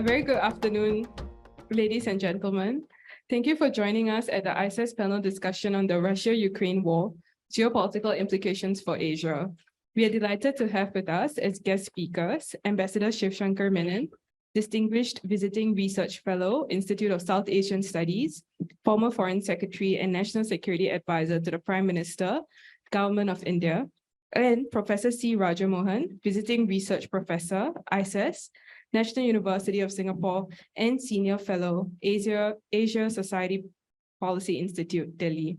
A very good afternoon, ladies and gentlemen. Thank you for joining us at the ICES panel discussion on the Russia-Ukraine war, geopolitical implications for Asia. We are delighted to have with us as guest speakers, Ambassador Shivshankar Menon, Distinguished Visiting Research Fellow, Institute of South Asian Studies, former Foreign Secretary and National Security Advisor to the Prime Minister, Government of India, and Professor C. Rajamohan, Visiting Research Professor, ICES, National University of Singapore, and Senior Fellow, Asia Society Policy Institute, Delhi.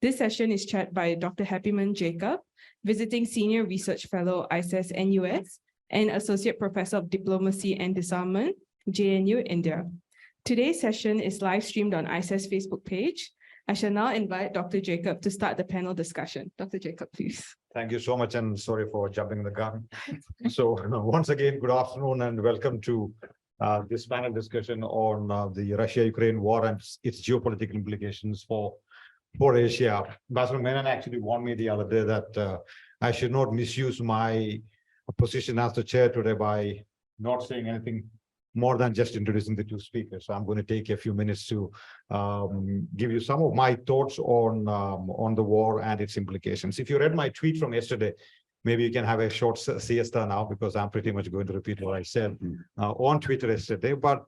This session is chaired by Dr. Happyman Jacob, Visiting Senior Research Fellow, ICES NUS, and Associate Professor of Diplomacy and Disarmament, JNU, India. Today's session is live streamed on ICES Facebook page. I shall now invite Dr. Jacob to start the panel discussion. Dr. Jacob, please. Thank you so much, and sorry for jumping the gun. So once again, good afternoon and welcome to this panel discussion on the Russia-Ukraine war and its geopolitical implications for Asia. Ambassador Menon actually warned me the other day that I should not misuse my position as the chair today by not saying anything more than just introducing the two speakers. So I'm going to take a few minutes to give you some of my thoughts on the war and its implications. If you read my tweet from yesterday, maybe you can have a short siesta now, because I'm pretty much going to repeat what I said on Twitter yesterday. But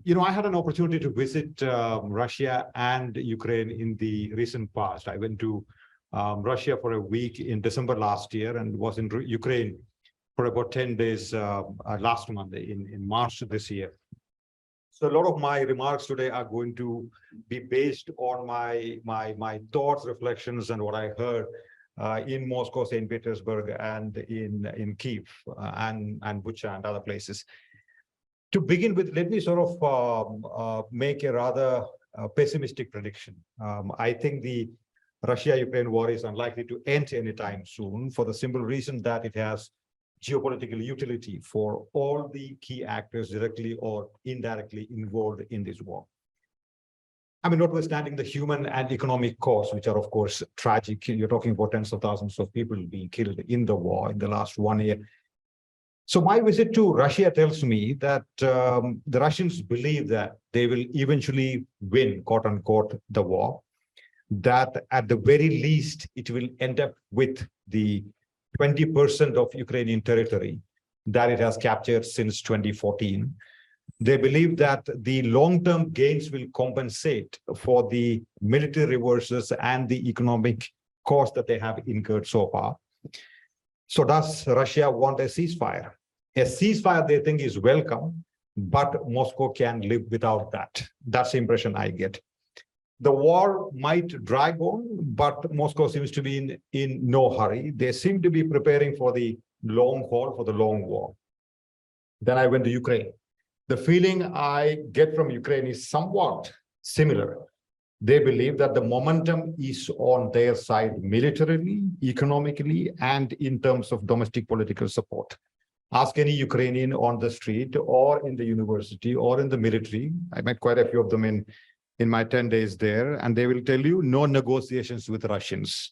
you know, I had an opportunity to visit Russia and Ukraine in the recent past. I went to Russia for a week in December last year and was in Ukraine for about 10 days last Monday in March this year. So a lot of my remarks today are going to be based on my thoughts, reflections, and what I heard in Moscow, St. Petersburg, and in Kyiv and Bucha and other places. To begin with, let me sort of make a rather pessimistic prediction. I think the Russia-Ukraine war is unlikely to end anytime soon, for the simple reason that it has geopolitical utility for all the key actors directly or indirectly involved in this war. I mean, notwithstanding the human and economic costs, which are, of course, tragic. You're talking about tens of thousands of people being killed in the war in the last 1 year. So my visit to Russia tells me that the Russians believe that they will eventually win, quote unquote, the war, that at the very least, it will end up with the 20% of Ukrainian territory that it has captured since 2014. They believe that the long-term gains will compensate for the military reverses and the economic cost that they have incurred so far. So does Russia want a ceasefire? A ceasefire, they think, is welcome, but Moscow can live without that. That's the impression I get. The war might drag on, but Moscow seems to be in no hurry. They seem to be preparing for the long haul, for the long war. Then I went to Ukraine. The feeling I get from Ukraine is somewhat similar. They believe that the momentum is on their side militarily, economically, and in terms of domestic political support. Ask any Ukrainian on the street or in the university or in the military. I met quite a few of them in my 10 days there, and they will tell you no negotiations with Russians.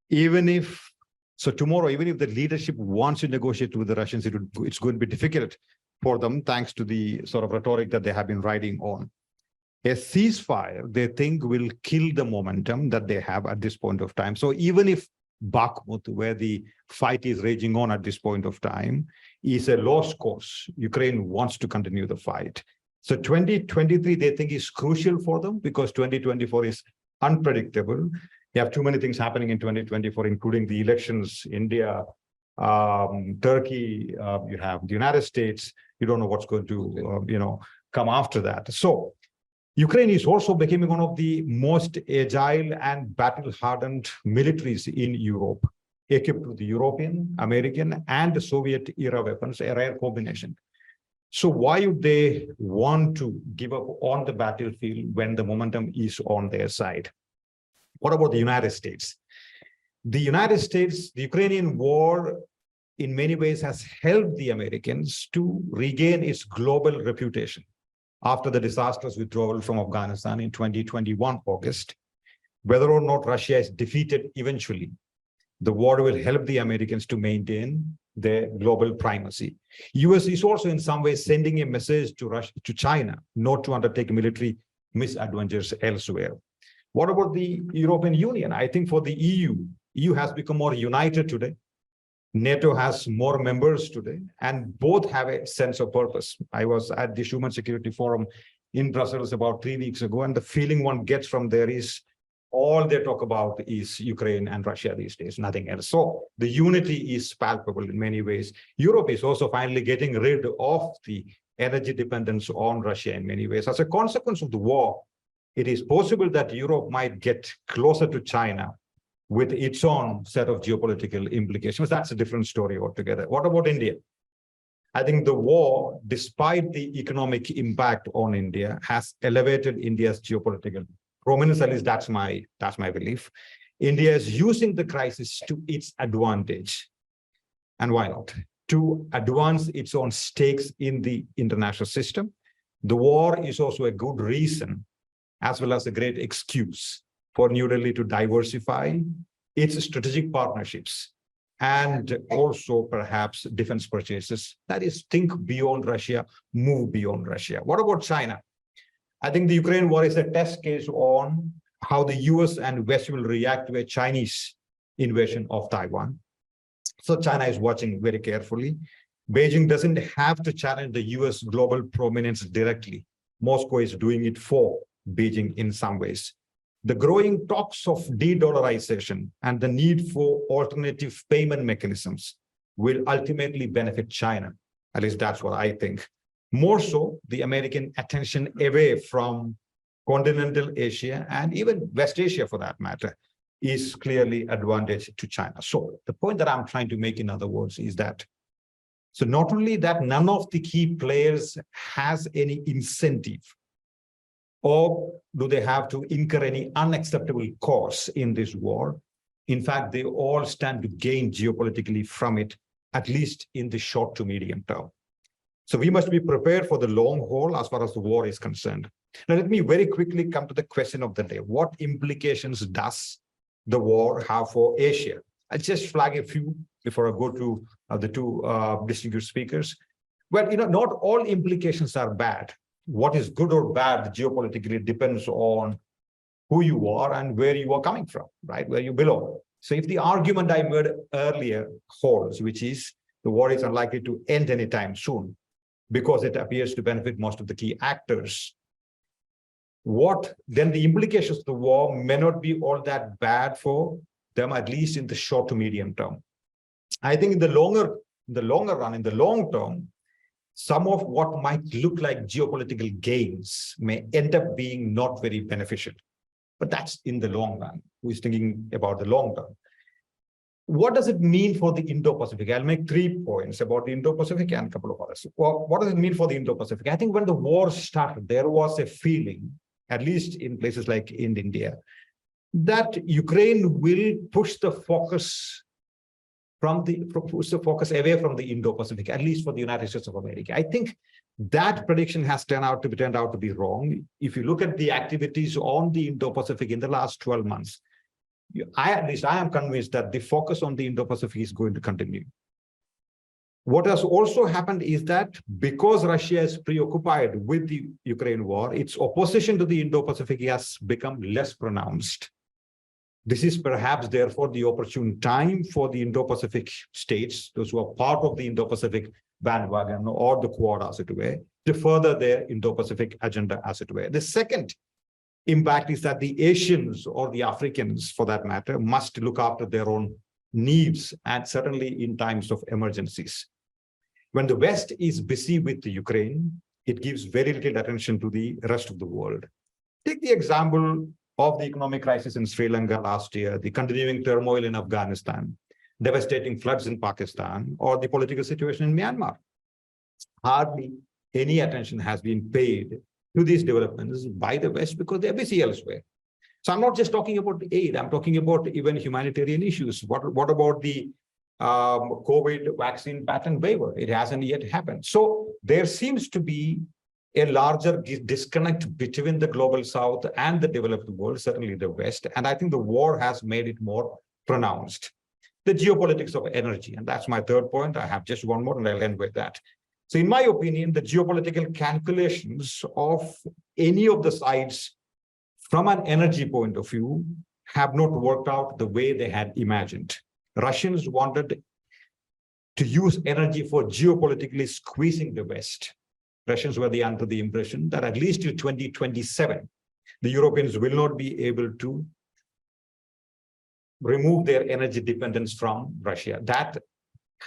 Even if the leadership wants to negotiate with the Russians, it's going to be difficult for them, thanks to the sort of rhetoric that they have been riding on. A ceasefire, they think, will kill the momentum that they have at this point of time. So even if Bakhmut, where the fight is raging on at this point of time, is a lost cause, Ukraine wants to continue the fight. So 2023, they think, is crucial for them because 2024 is unpredictable. You have too many things happening in 2024, including the elections, India, Turkey, you have the United States. You don't know what's going to, come after that. So Ukraine is also becoming one of the most agile and battle-hardened militaries in Europe, equipped with the European, American, and Soviet-era weapons, a rare combination. So why would they want to give up on the battlefield when the momentum is on their side? What about the United States? The United States, the Ukrainian war, in many ways has helped the Americans to regain its global reputation after the disastrous withdrawal from Afghanistan in 2021 August. Whether or not Russia is defeated eventually, the war will help the Americans to maintain their global primacy. US is also in some ways sending a message to Russia, to China, not to undertake military misadventures elsewhere. What about the European Union? I think for the EU has become more united today. NATO has more members today, and both have a sense of purpose. I was at the Human Security Forum in Brussels about 3 weeks ago, and the feeling one gets from there is all they talk about is Ukraine and Russia these days, nothing else. So the unity is palpable in many ways. Europe is also finally getting rid of the energy dependence on Russia in many ways. As a consequence of the war, it is possible that Europe might get closer to China with its own set of geopolitical implications. That's a different story altogether. What about India? I think the war, despite the economic impact on India, has elevated India's geopolitical prominence. At least that's my belief. India is using the crisis to its advantage. And why not? To advance its own stakes in the international system. The war is also a good reason, as well as a great excuse for New Delhi to diversify its strategic partnerships and also perhaps defense purchases. That is, think beyond Russia, move beyond Russia. What about China? I think the Ukraine war is a test case on how the US and West will react to a Chinese invasion of Taiwan. So China is watching very carefully. Beijing doesn't have to challenge the US global prominence directly. Moscow is doing it for Beijing in some ways. The growing talks of de-dollarization and the need for alternative payment mechanisms will ultimately benefit China. At least that's what I think. More so, the American attention away from continental Asia and even West Asia for that matter is clearly advantage to China. So the point that I'm trying to make, in other words, is that so not only that none of the key players has any incentive, or do they have to incur any unacceptable costs in this war? In fact, they all stand to gain geopolitically from it, at least in the short to medium term. So we must be prepared for the long haul as far as the war is concerned. Now, let me very quickly come to the question of the day. What implications does the war have for Asia? I'll just flag a few before I go to the two distinguished speakers. Well, not all implications are bad. What is good or bad geopolitically depends on who you are and where you are coming from, right? Where you belong. So if the argument I made earlier holds, which is the war is unlikely to end anytime soon because it appears to benefit most of the key actors, then the implications of the war may not be all that bad for them, at least in the short to medium term. I think in the longer run, in the long term, some of what might look like geopolitical gains may end up being not very beneficial. But that's in the long run. Who is thinking about the long term? What does it mean for the Indo-Pacific? I'll make 3 points about the Indo-Pacific and a couple of others. Well, what does it mean for the Indo-Pacific? I think when the war started, there was a feeling, at least in places like in India, that Ukraine will push the focus away from the Indo-Pacific, at least for the United States of America. I think that prediction has turned out to be wrong. If you look at the activities on the Indo-Pacific in the last 12 months, at least I am convinced that the focus on the Indo-Pacific is going to continue. What has also happened is that because Russia is preoccupied with the Ukraine war, its opposition to the Indo-Pacific has become less pronounced. This is perhaps, therefore, the opportune time for the Indo-Pacific states, those who are part of the Indo-Pacific bandwagon or the Quad, as it were, to further their Indo-Pacific agenda, as it were. The second impact is that the Asians or the Africans, for that matter, must look after their own needs, and certainly in times of emergencies. When the West is busy with the Ukraine, it gives very little attention to the rest of the world. Take the example of the economic crisis in Sri Lanka last year, the continuing turmoil in Afghanistan, devastating floods in Pakistan, or the political situation in Myanmar. Hardly any attention has been paid to these developments by the West because they're busy elsewhere. So I'm not just talking about aid, I'm talking about even humanitarian issues. What about the COVID vaccine patent waiver? It hasn't yet happened. So there seems to be a larger disconnect between the global South and the developed world, certainly the West. And I think the war has made it more pronounced. the geopolitics of energy. And that's my third point. I have just one more and I'll end with that. So in my opinion, the geopolitical calculations of any of the sides from an energy point of view have not worked out the way they had imagined. Russians wanted to use energy for geopolitically squeezing the West. Russians were under the impression that at least till 2027, the Europeans will not be able to remove their energy dependence from Russia. That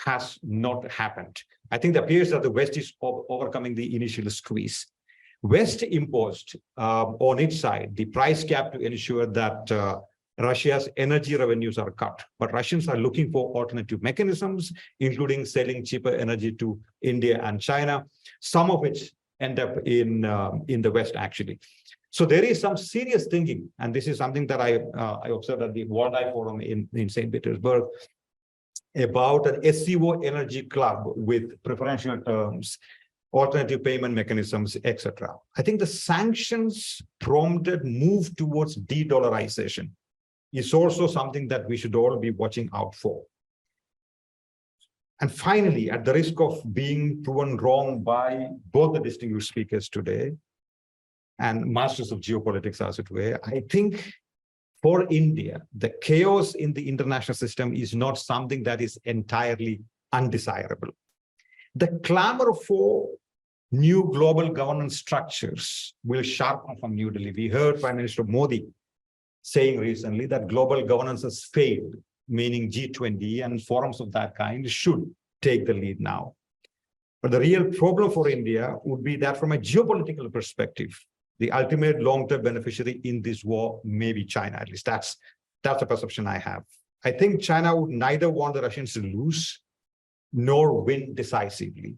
has not happened. I think it appears that the West is overcoming the initial squeeze. West imposed on its side the price cap to ensure that Russia's energy revenues are cut. But Russians are looking for alternative mechanisms, including selling cheaper energy to India and China, some of which end up in the West, actually. So there is some serious thinking, and this is something that I observed at the World Eye Forum in St. Petersburg, about an SCO energy club with preferential terms, alternative payment mechanisms, etc. I think the sanctions prompted move towards de-dollarization is also something that we should all be watching out for. And finally, at the risk of being proven wrong by both the distinguished speakers today and masters of geopolitics, as it were, I think for India, the chaos in the international system is not something that is entirely undesirable. The clamor for new global governance structures will sharpen from New Delhi. We heard Prime Minister Modi saying recently that global governance has failed, meaning G20 and forums of that kind should take the lead now. But the real problem for India would be that from a geopolitical perspective, the ultimate long-term beneficiary in this war may be China. At least that's the perception I have. I think China would neither want the Russians to lose nor win decisively.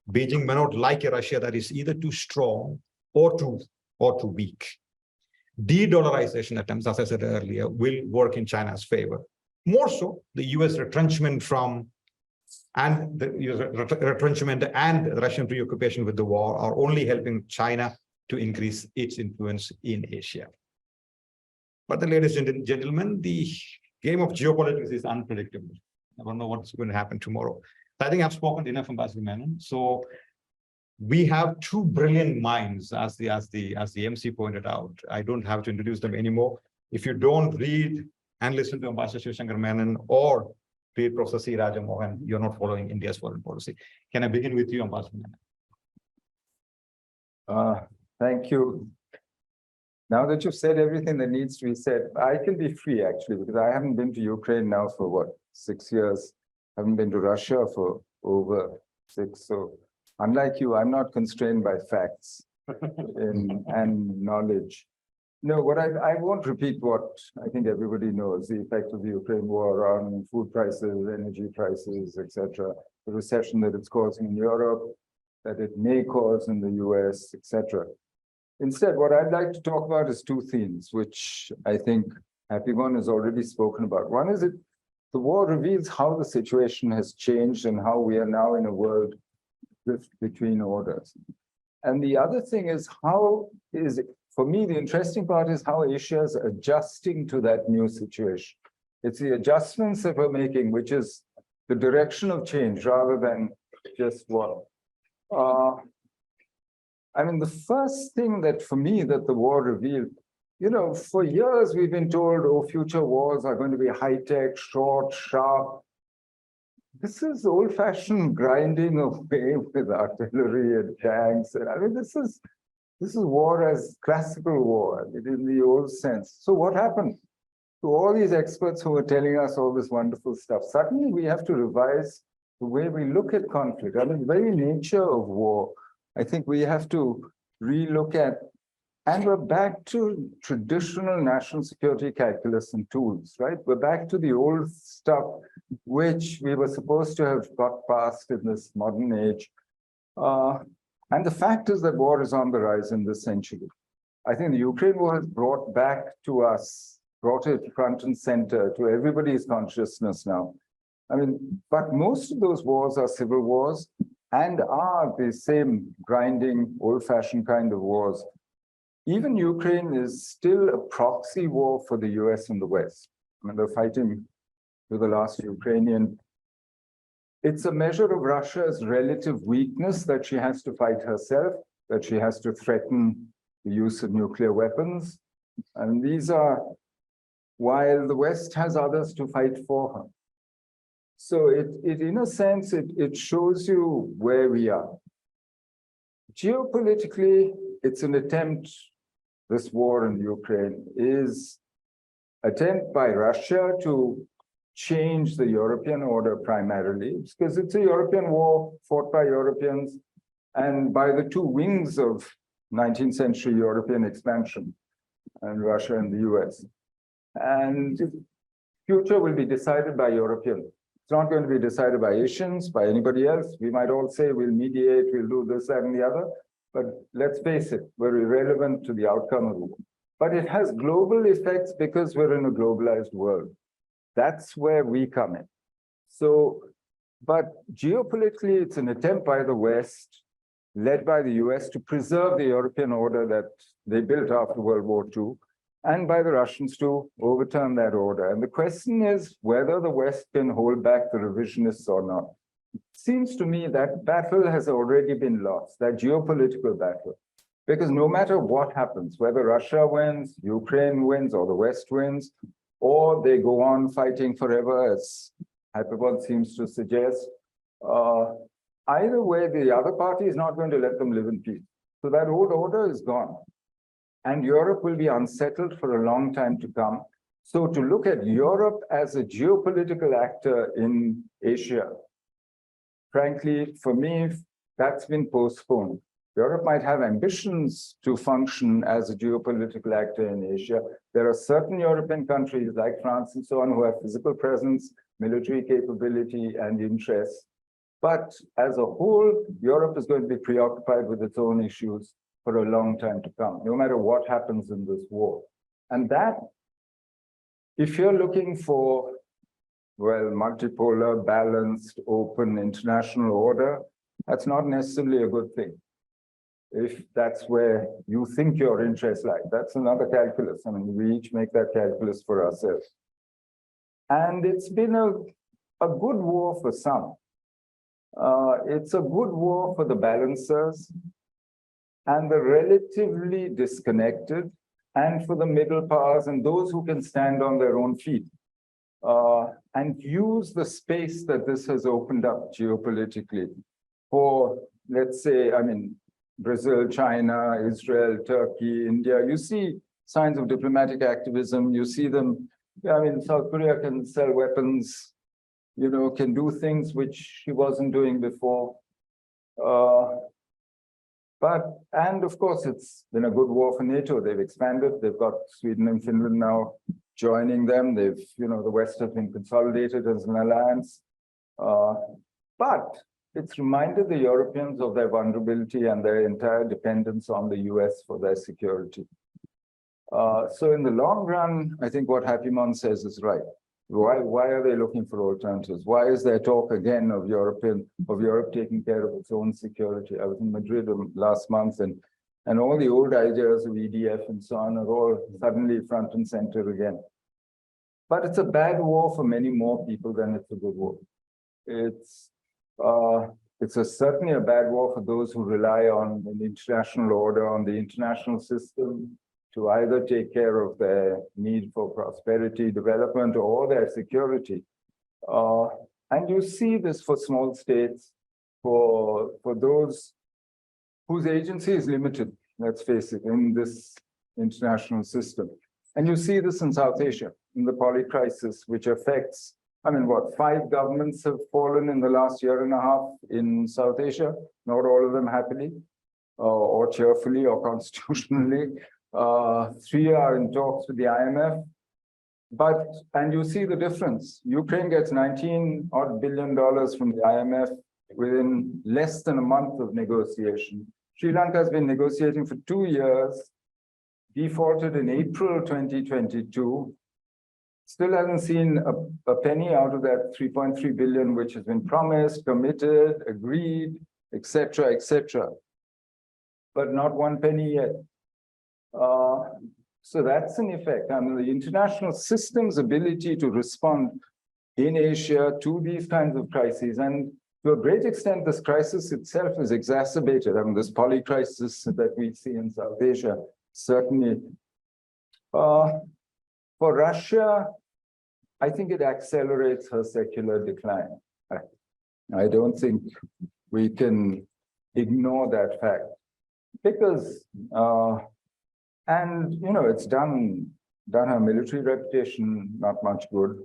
Beijing may not like a Russia that is either too strong or too weak. De-dollarization attempts, as I said earlier, will work in China's favor. More so, the US retrenchment and the Russian preoccupation with the war are only helping China to increase its influence in Asia. But ladies and gentlemen, the game of geopolitics is unpredictable. I don't know what's going to happen tomorrow. I think I've spoken enough, Ambassador Menon. So we have two brilliant minds, as the MC pointed out. I don't have to introduce them anymore. If you don't read and listen to Ambassador Shivshankar Menon or read Professor C. Rajamohan, you're not following India's foreign policy. Can I begin with you, Ambassador Menon? Thank you. Now that you've said everything that needs to be said, I can be free, actually, because I haven't been to Ukraine now for, what, 6 years? I haven't been to Russia for over 6. So unlike you, I'm not constrained by facts and knowledge. No, I won't repeat what I think everybody knows, the effect of the Ukraine war on food prices, energy prices, etc., the recession that it's causing in Europe, that it may cause in the US, etc. Instead, what I'd like to talk about is two themes, which I think Happyone has already spoken about. One is the war reveals how the situation has changed and how we are now in a world drift between orders. And the other thing is for me, the interesting part is how Asia is adjusting to that new situation. It's the adjustments that we're making, which is the direction of change rather than just war. I mean, the first thing that for me that the war revealed, for years we've been told, oh, future wars are going to be high-tech, short, sharp. This is old-fashioned grinding away with artillery and tanks. I mean, this is war as classical war in the old sense. So what happened to all these experts who were telling us all this wonderful stuff? Suddenly we have to revise the way we look at conflict. I mean, the very nature of war, I think we have to relook at, and we're back to traditional national security calculus and tools, right? We're back to the old stuff, which we were supposed to have got past in this modern age. And the fact is that war is on the rise in this century. I think the Ukraine war has brought it front and center to everybody's consciousness now. I mean, but most of those wars are civil wars and are the same grinding, old-fashioned kind of wars. Even Ukraine is still a proxy war for the US and the West. I mean, they're fighting to the last Ukrainian. It's a measure of Russia's relative weakness that she has to fight herself, that she has to threaten the use of nuclear weapons. And these are, while the West has others to fight for her. So it in a sense, it shows you where we are. Geopolitically, it's an attempt, this war in Ukraine is attempt by Russia to change the European order primarily, because it's a European war fought by Europeans and by the two wings of 19th century European expansion, and Russia and the US. And future will be decided by Europeans. It's not going to be decided by Asians, by anybody else. We might all say we'll mediate, we'll do this, that, and the other. But let's face it, we're irrelevant to the outcome of the war. But it has global effects because we're in a globalized world. That's where we come in. So, but geopolitically, it's an attempt by the West, led by the US, to preserve the European order that they built after World War II, and by the Russians to overturn that order. And the question is whether the West can hold back the revisionists or not. It seems to me that battle has already been lost, that geopolitical battle. Because no matter what happens, whether Russia wins, Ukraine wins, or the West wins, or they go on fighting forever, as hyperbole seems to suggest, either way, the other party is not going to let them live in peace. So that old order is gone. And Europe will be unsettled for a long time to come. So to look at Europe as a geopolitical actor in Asia, frankly, for me, that's been postponed. Europe might have ambitions to function as a geopolitical actor in Asia. There are certain European countries like France and so on who have physical presence, military capability, and interests. But as a whole, Europe is going to be preoccupied with its own issues for a long time to come, no matter what happens in this war. And that, if you're looking for, well, multipolar, balanced, open international order, that's not necessarily a good thing. If that's where you think your interests lie, that's another calculus. I mean, we each make that calculus for ourselves. And it's been a good war for some. It's a good war for the balancers and the relatively disconnected, and for the middle powers and those who can stand on their own feet and use the space that this has opened up geopolitically for, let's say, I mean, Brazil, China, Israel, Turkey, India. You see signs of diplomatic activism. You see them, I mean, South Korea can sell weapons, you know, can do things which she wasn't doing before. And of course, it's been a good war for NATO. They've expanded. They've got Sweden and Finland now joining them. They've, you know, the West has been consolidated as an alliance. But it's reminded the Europeans of their vulnerability and their entire dependence on the US for their security. So in the long run, I think what Happymon says is right. Why are they looking for alternatives? Why is there talk again of Europe taking care of its own security? I was in Madrid last month, and all the old ideas of EDF and so on are all suddenly front and center again. But it's a bad war for many more people than it's a good war. It's certainly a bad war for those who rely on an international order, on the international system, to either take care of their need for prosperity, development, or their security. And you see this for small states, for those whose agency is limited, let's face it, in this international system. And you see this in South Asia, in the poly crisis, which affects, I mean, what, 5 governments have fallen in the last year and a half in South Asia, not all of them happily, or cheerfully, or constitutionally. 3 are in talks with the IMF, and you see the difference. Ukraine gets $19 billion from the IMF within less than a month of negotiation. Sri Lanka has been negotiating for 2 years, defaulted in April 2022, still hasn't seen a penny out of that 3.3 billion, which has been promised, committed, agreed, etc., but not 1 penny yet. So that's an effect. I mean, the international system's ability to respond in Asia to these kinds of crises. And to a great extent, this crisis itself is exacerbated. I mean, this polycrisis that we see in South Asia, certainly. For Russia, I think it accelerates her secular decline. I don't think we can ignore that fact because, and you know, it's done her military reputation not much good,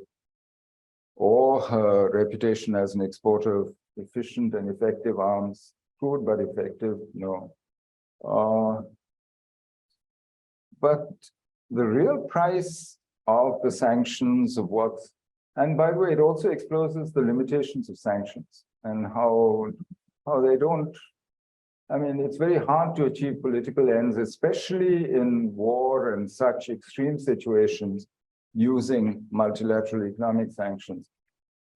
or her reputation as an exporter of efficient and effective arms, good but effective, no. But the real price of the sanctions of what, and by the way, it also exposes the limitations of sanctions and how they don't, I mean, it's very hard to achieve political ends, especially in war and such extreme situations using multilateral economic sanctions.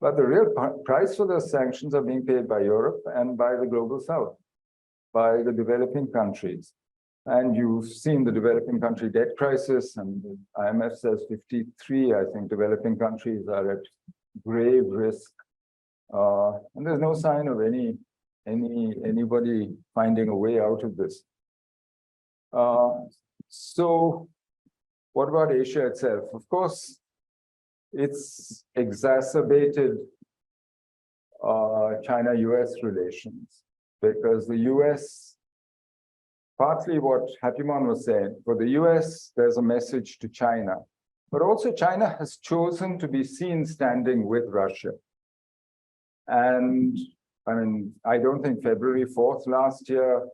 But the real price for those sanctions are being paid by Europe and by the global South, by the developing countries. And you've seen the developing country debt crisis, and the IMF says 53, I think, developing countries are at grave risk. And there's no sign of anybody finding a way out of this. So what about Asia itself? Of course, it's exacerbated China-US relations because the US, partly what Hatimon was saying, for the US, there's a message to China, but also China has chosen to be seen standing with Russia. And I mean, I don't think February 4th last year,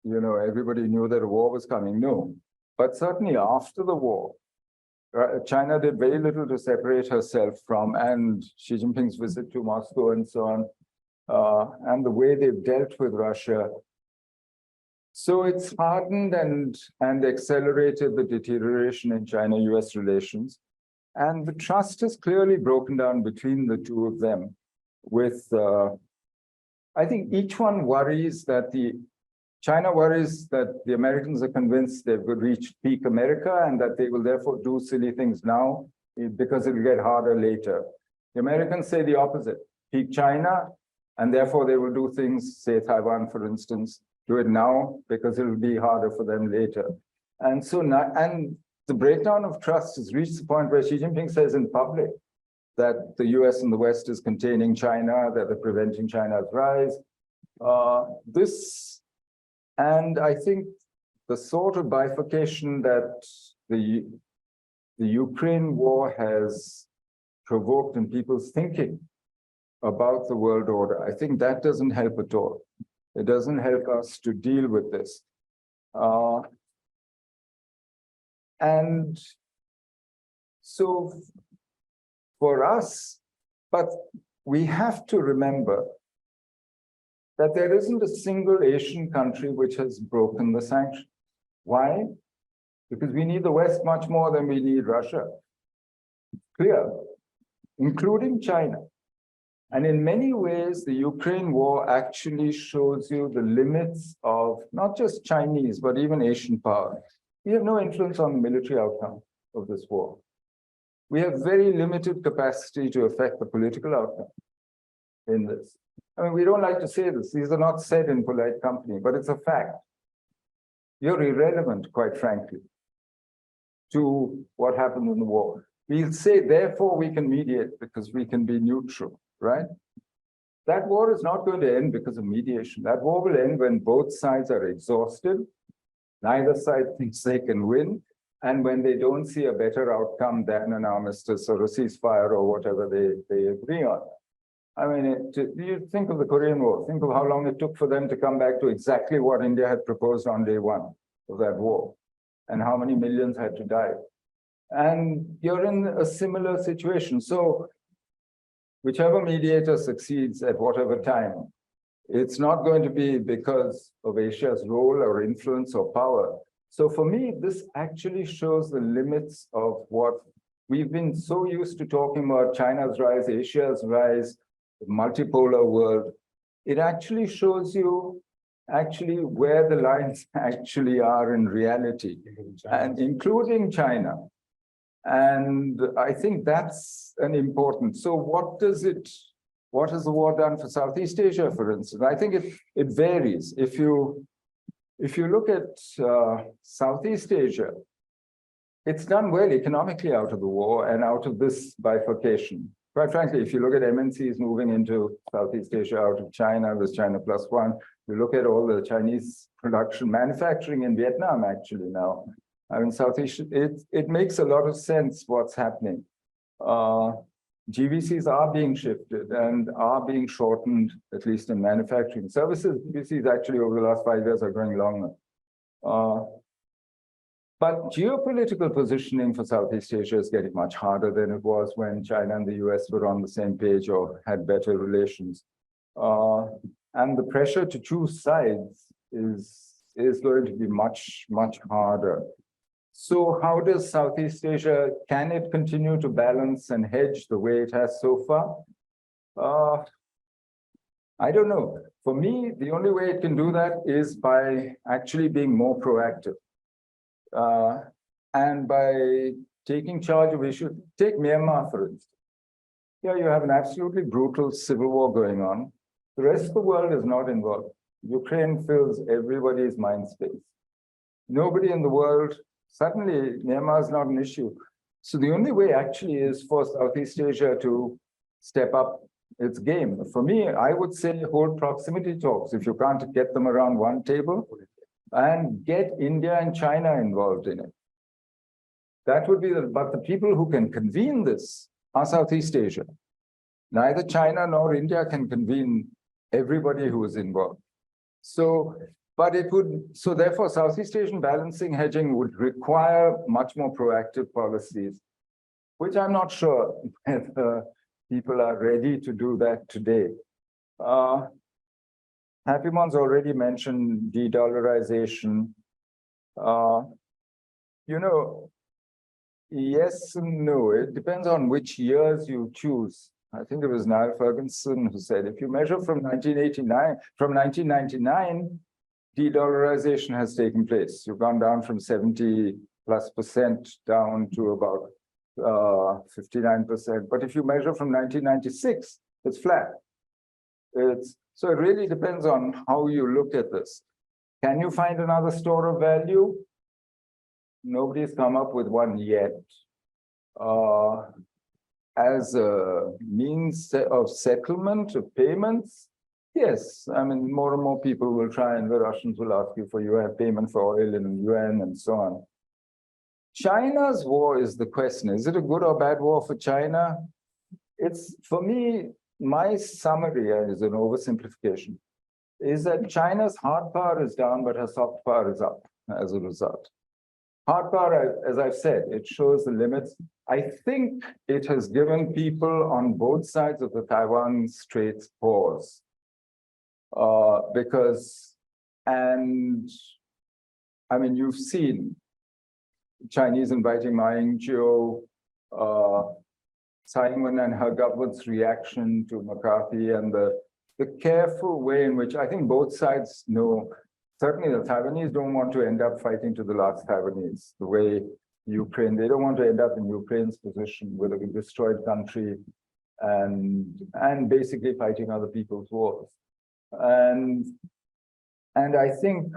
you know, everybody knew that a war was coming. No, but certainly after the war, China did very little to separate herself from, and Xi Jinping's visit to Moscow and so on, and the way they've dealt with Russia. So it's hardened and accelerated the deterioration in China-US relations. And the trust is clearly broken down between the two of them with, I think each one worries that China worries that the Americans are convinced they've reached peak America and that they will therefore do silly things now because it will get harder later. The Americans say the opposite, peak China, and therefore they will do things, say Taiwan, for instance, do it now because it will be harder for them later. And so now, and the breakdown of trust has reached the point where Xi Jinping says in public that the US and the West is containing China, that they're preventing China's rise. And I think the sort of bifurcation that the Ukraine war has provoked in people's thinking about the world order, I think that doesn't help at all. It doesn't help us to deal with this. And so for us, but we have to remember that there isn't a single Asian country which has broken the sanctions. Why? Because we need the West much more than we need Russia. Clear, including China. And in many ways, the Ukraine war actually shows you the limits of not just Chinese, but even Asian power. We have no influence on the military outcome of this war. We have very limited capacity to affect the political outcome in this. I mean, we don't like to say this. These are not said in polite company, but it's a fact. You're irrelevant, quite frankly, to what happened in the war. We'll say, therefore, we can mediate because we can be neutral, right? That war is not going to end because of mediation. That war will end when both sides are exhausted, neither side thinks they can win, and when they don't see a better outcome than an armistice or a ceasefire or whatever they agree on. I mean, you think of the Korean War, think of how long it took for them to come back to exactly what India had proposed on day one of that war, and how many millions had to die. And you're in a similar situation. So whichever mediator succeeds at whatever time, it's not going to be because of Asia's role or influence or power. So for me, this actually shows the limits of what we've been so used to talking about: China's rise, Asia's rise, the multipolar world. It actually shows you actually where the lines actually are in reality, and including China. And I think that's an important. So what has the war done for Southeast Asia, for instance? I think it varies. If you look at Southeast Asia, it's done well economically out of the war and out of this bifurcation. Quite frankly, if you look at MNCs moving into Southeast Asia out of China, with China plus one, you look at all the Chinese production, manufacturing in Vietnam actually now. I mean, Southeast, it makes a lot of sense what's happening. GVCs are being shifted and are being shortened, at least in manufacturing. Services, GVCs actually over the last 5 years are growing longer. But geopolitical positioning for Southeast Asia is getting much harder than it was when China and the US were on the same page or had better relations. And the pressure to choose sides is going to be much, much harder. So how does Southeast Asia, can it continue to balance and hedge the way it has so far? I don't know. For me, the only way it can do that is by actually being more proactive. And by taking charge of issues. Take Myanmar, for instance. Here you have an absolutely brutal civil war going on. The rest of the world is not involved. Ukraine fills everybody's mind space. Nobody in the world, suddenly Myanmar is not an issue. So the only way actually is for Southeast Asia to step up its game. For me, I would say hold proximity talks if you can't get them around one table, and get India and China involved in it. That would be but the people who can convene this are Southeast Asia. Neither China nor India can convene everybody who is involved. So, but it would, so therefore Southeast Asian balancing hedging would require much more proactive policies, which I'm not sure whether people are ready to do that today. Happymon's already mentioned de-dollarization. You know, yes and no. It depends on which years you choose. I think it was Niall Ferguson who said, if you measure from 1999, de-dollarization has taken place. You've gone down from 70+% down to about 59%. But if you measure from 1996, it's flat. So it really depends on how you look at this. Can you find another store of value? Nobody's come up with one yet. As a means of settlement of payments, yes. I mean, more and more people will try, and the Russians will ask you for UN payment for oil in UN and so on. China's war is the question. Is it a good or bad war for China? It's, for me, my summary is an oversimplification, is that China's hard power is down, but her soft power is up as a result. Hard power, as I've said, it shows the limits. I think it has given people on both sides of the Taiwan Straits pause. And I mean, you've seen Chinese inviting Ma Ying-jeou, Tsai Ing-wen and her government's reaction to McCarthy, and the careful way in which I think both sides know. Certainly the Taiwanese don't want to end up fighting to the last Taiwanese, the way Ukraine, they don't want to end up in Ukraine's position with a destroyed country and basically fighting other people's wars. And I think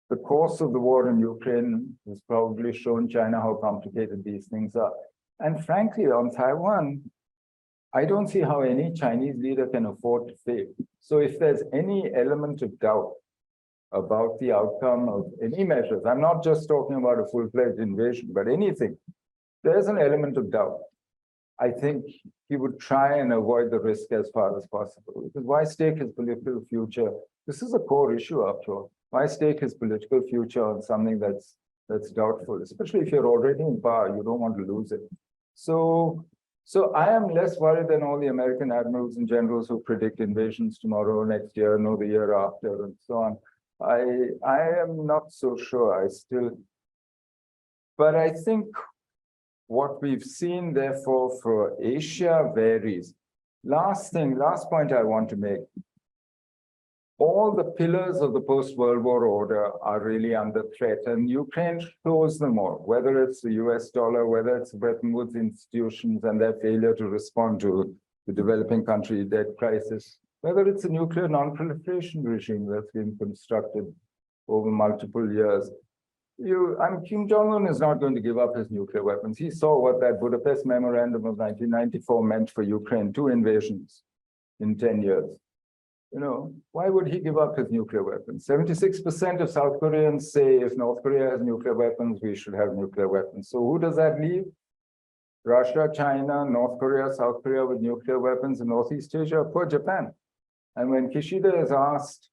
the course of the war in Ukraine has probably shown China how complicated these things are. And frankly, on Taiwan, I don't see how any Chinese leader can afford to fail. So if there's any element of doubt about the outcome of any measures, I'm not just talking about a full-fledged invasion, but anything, there's an element of doubt. I think he would try and avoid the risk as far as possible. Because why stake his political future? This is a core issue after all. Why stake his political future on something that's doubtful, especially if you're already in power, you don't want to lose it. So I am less worried than all the American admirals and generals who predict invasions tomorrow, next year, no, the year after, and so on. I am not so sure. But I think what we've seen, therefore, for Asia varies. Last point I want to make. all the pillars of the post-World War order are really under threat, and Ukraine shows them all, whether it's the US dollar, whether it's Bretton Woods institutions and their failure to respond to the developing country debt crisis, whether it's a nuclear non-proliferation regime that's been constructed over multiple years. Kim Jong-un is not going to give up his nuclear weapons. He saw what that Budapest Memorandum of 1994 meant for Ukraine, 2 invasions in 10 years. Why would he give up his nuclear weapons? 76% of South Koreans say if North Korea has nuclear weapons, we should have nuclear weapons. So who does that leave? Russia, China, North Korea, South Korea with nuclear weapons in Northeast Asia, poor Japan. And when Kishida is asked,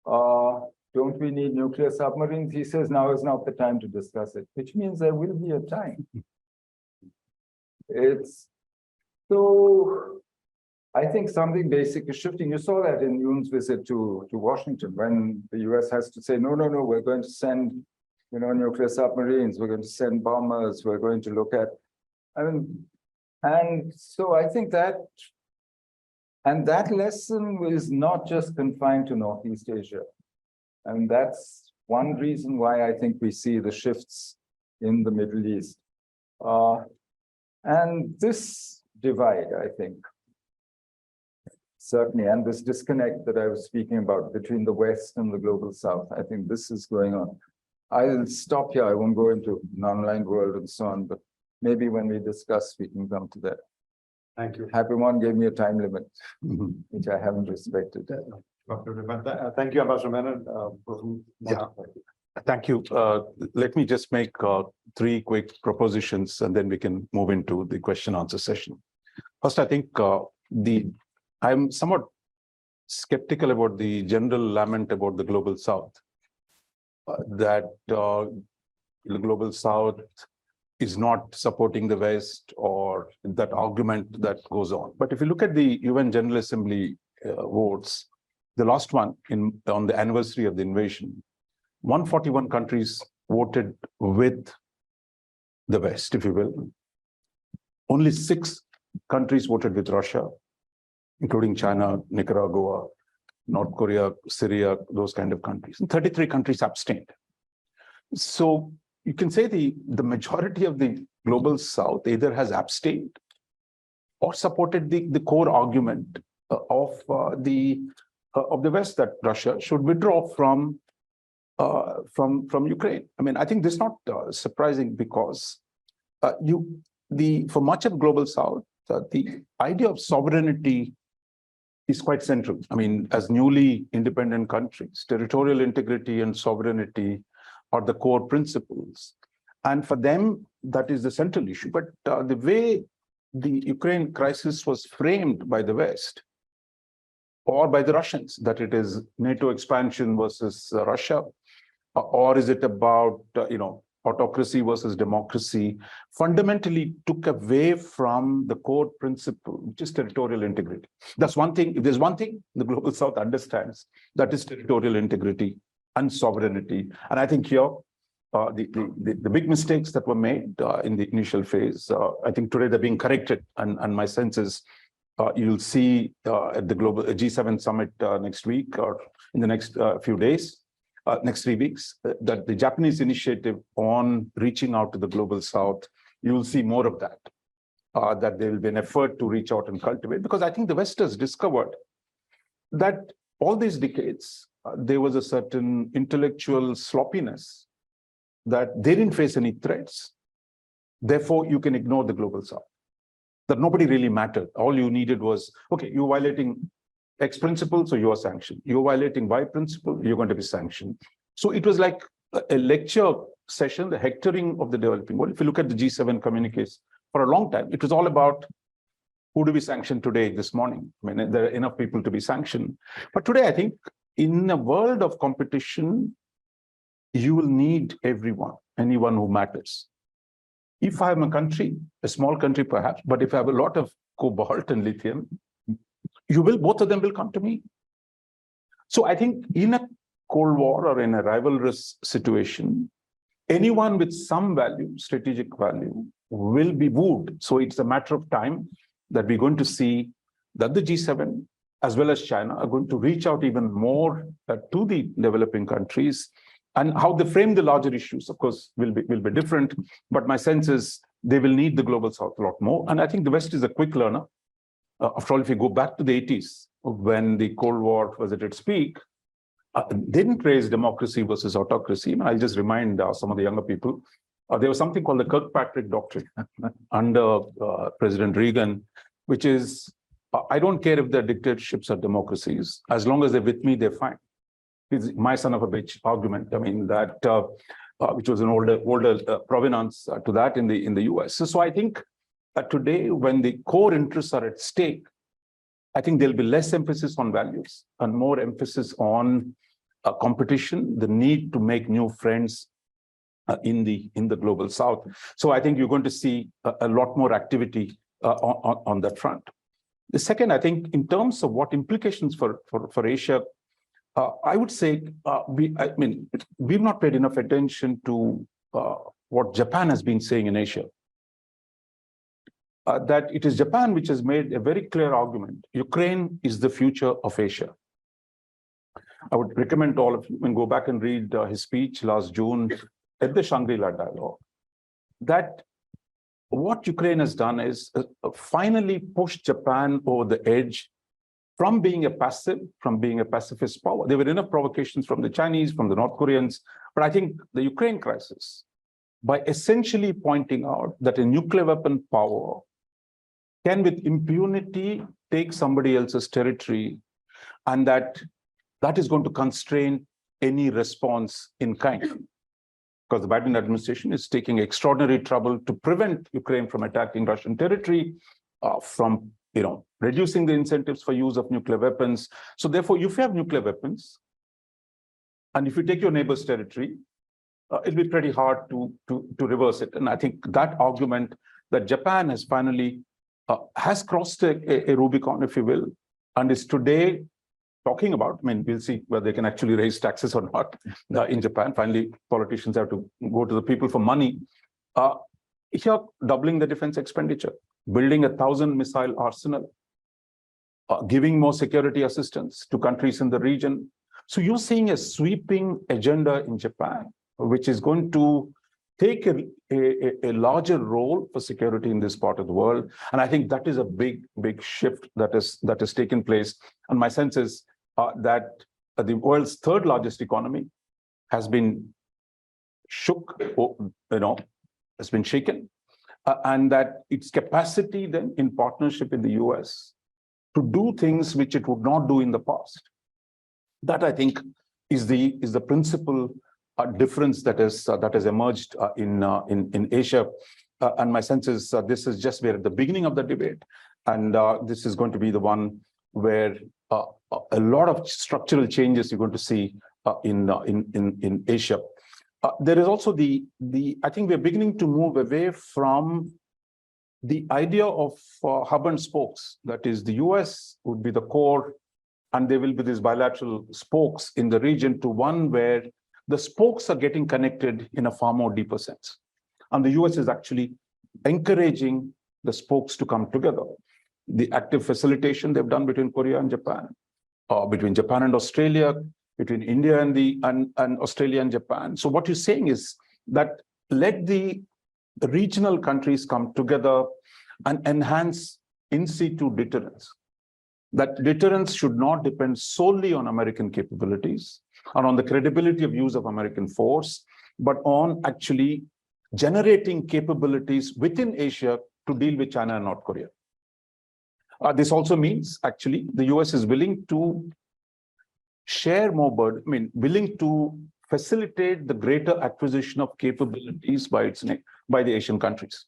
don't we need nuclear submarines? He says, now is not the time to discuss it, which means there will be a time. I think something basic is shifting. You saw that in Yoon's visit to Washington, when the US has to say, no, we're going to send, nuclear submarines, we're going to send bombers, we're going to look at, and so I think that lesson is not just confined to Northeast Asia. And that's one reason why I think we see the shifts in the Middle East. And this divide, I think, certainly, and this disconnect that I was speaking about between the West and the global South, I think this is going on. I'll stop here. I won't go into non-aligned world and so on, but maybe when we discuss, we can come to that. Thank you. Everyone gave me a time limit, which I haven't respected. Thank you, Ambassador Menon. Thank you. Let me just make 3 quick propositions, and then we can move into the question answer session. First, I think I'm somewhat skeptical about the general lament about the global South, that the global South is not supporting the West, or that argument that goes on. But if you look at the UN General Assembly votes, the last one on the anniversary of the invasion, 141 countries voted with the West, if you will. Only 6 countries voted with Russia, including China, Nicaragua, North Korea, Syria, those kind of countries. And 33 countries abstained. So you can say the majority of the global South either has abstained or supported the core argument of the West, that Russia should withdraw from Ukraine. I think this is not surprising, because for much of global South, the idea of sovereignty is quite central. As newly independent countries, territorial integrity and sovereignty are the core principles. And for them, that is the central issue. But the way the Ukraine crisis was framed by the West or by the Russians, that it is NATO expansion versus Russia, or is it about autocracy versus democracy, fundamentally took away from the core principle, which is territorial integrity. That's one thing. If there's one thing the global South understands, that is territorial integrity and sovereignty. And I think here, the big mistakes that were made in the initial phase, I think today they're being corrected. And my sense is you'll see at the global G7 summit next week, or in the next few days, next 3 weeks, that the Japanese initiative on reaching out to the global South, you will see more of that, that there will be an effort to reach out and cultivate. Because I think the West has discovered that all these decades, there was a certain intellectual sloppiness, that they didn't face any threats. Therefore, you can ignore the global South. That nobody really mattered. All you needed was, okay, you're violating X principle, so you are sanctioned. You're violating Y principle, you're going to be sanctioned. So it was like a lecture session, the hectoring of the developing world. If you look at the G7 communiques, for a long time, it was all about who do we sanction today, this morning. There are enough people to be sanctioned. But today, I think, in a world of competition, you will need everyone, anyone who matters. If I am a country, a small country perhaps, but if I have a lot of cobalt and lithium, both of them will come to me. So I think in a Cold War or in a rivalrous situation, anyone with some value, strategic value, will be wooed. So it's a matter of time that we're going to see that the G7 as well as China, are going to reach out even more to the developing countries. And how they frame the larger issues, of course, will be different. But my sense is they will need the global South a lot more. And I think the West is a quick learner. After all, if you go back to the 80s, when the Cold War was at its peak, they didn't raise democracy versus autocracy. And I'll just remind some of the younger people, there was something called the Kirkpatrick Doctrine under President Reagan, which is, I don't care if they're dictatorships or democracies, as long as they're with me, they're fine. It's my son of a bitch argument. I mean, that which was an older provenance to that in the US. So I think that today, when the core interests are at stake, I think there'll be less emphasis on values and more emphasis on competition, the need to make new friends in the global South. So I think you're going to see a lot more activity on that front. The second, I think, in terms of what implications for Asia, I would say we've not paid enough attention to what Japan has been saying in Asia. That it is Japan which has made a very clear argument. Ukraine is the future of Asia. I would recommend all of you and go back and read his speech last June at the Shangri-La Dialogue. That what Ukraine has done is finally pushed Japan over the edge from being a pacifist power. There were enough provocations from the Chinese, from the North Koreans, but I think the Ukraine crisis, by essentially pointing out that a nuclear weapon power can with impunity take somebody else's territory, and that is going to constrain any response in kind. Because the Biden administration is taking extraordinary trouble to prevent Ukraine from attacking Russian territory, from reducing the incentives for use of nuclear weapons. So therefore, if you have nuclear weapons, and if you take your neighbor's territory, it'll be pretty hard to reverse it. And I think that argument that Japan has finally has crossed a Rubicon, if you will, and is today talking about, we'll see whether they can actually raise taxes or not in Japan. Finally, politicians have to go to the people for money. Here, doubling the defense expenditure, building 1,000 missile arsenal, giving more security assistance to countries in the region. So you're seeing a sweeping agenda in Japan, which is going to take a larger role for security in this part of the world. And I think that is a big shift that has taken place. And my sense is that the world's third largest economy has been shook, has been shaken, and that its capacity then in partnership in the US to do things which it would not do in the past. That I think is the principal difference that has emerged in Asia. And my sense is this is just we're at the beginning of the debate, and this is going to be the one where a lot of structural changes you're going to see in Asia. There is also I think we're beginning to move away from the idea of hub and spokes. That is, the US would be the core, and there will be these bilateral spokes in the region, to one where the spokes are getting connected in a far more deeper sense. And the US is actually encouraging the spokes to come together. The active facilitation they've done between Korea and Japan, between Japan and Australia, between India and Australia and Japan. So what you're saying is that let the regional countries come together and enhance in situ deterrence. That deterrence should not depend solely on American capabilities and on the credibility of use of American force, but on actually generating capabilities within Asia to deal with China and North Korea. This also means actually the US is willing to share more burden, willing to facilitate the greater acquisition of capabilities by the Asian countries.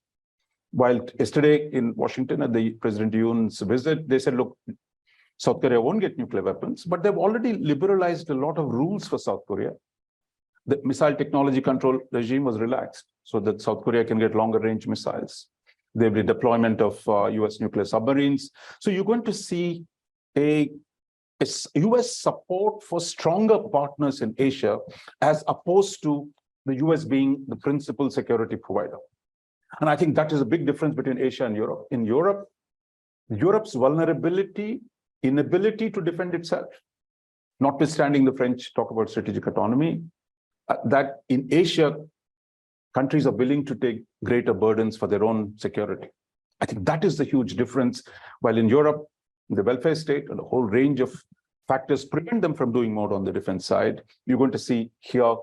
While yesterday in Washington at the President Yoon's visit, they said, look, South Korea won't get nuclear weapons, but they've already liberalized a lot of rules for South Korea. The missile technology control regime was relaxed so that South Korea can get longer range missiles. They have the deployment of US nuclear submarines. So you're going to see a US support for stronger partners in Asia, as opposed to the US being the principal security provider. And I think that is a big difference between Asia and Europe. In Europe, Europe's vulnerability inability to defend itself, notwithstanding the French talk about strategic autonomy, that in Asia, countries are willing to take greater burdens for their own security. I think that is the huge difference. While in Europe, the welfare state and a whole range of factors prevent them from doing more on the defense side, you're going to see here,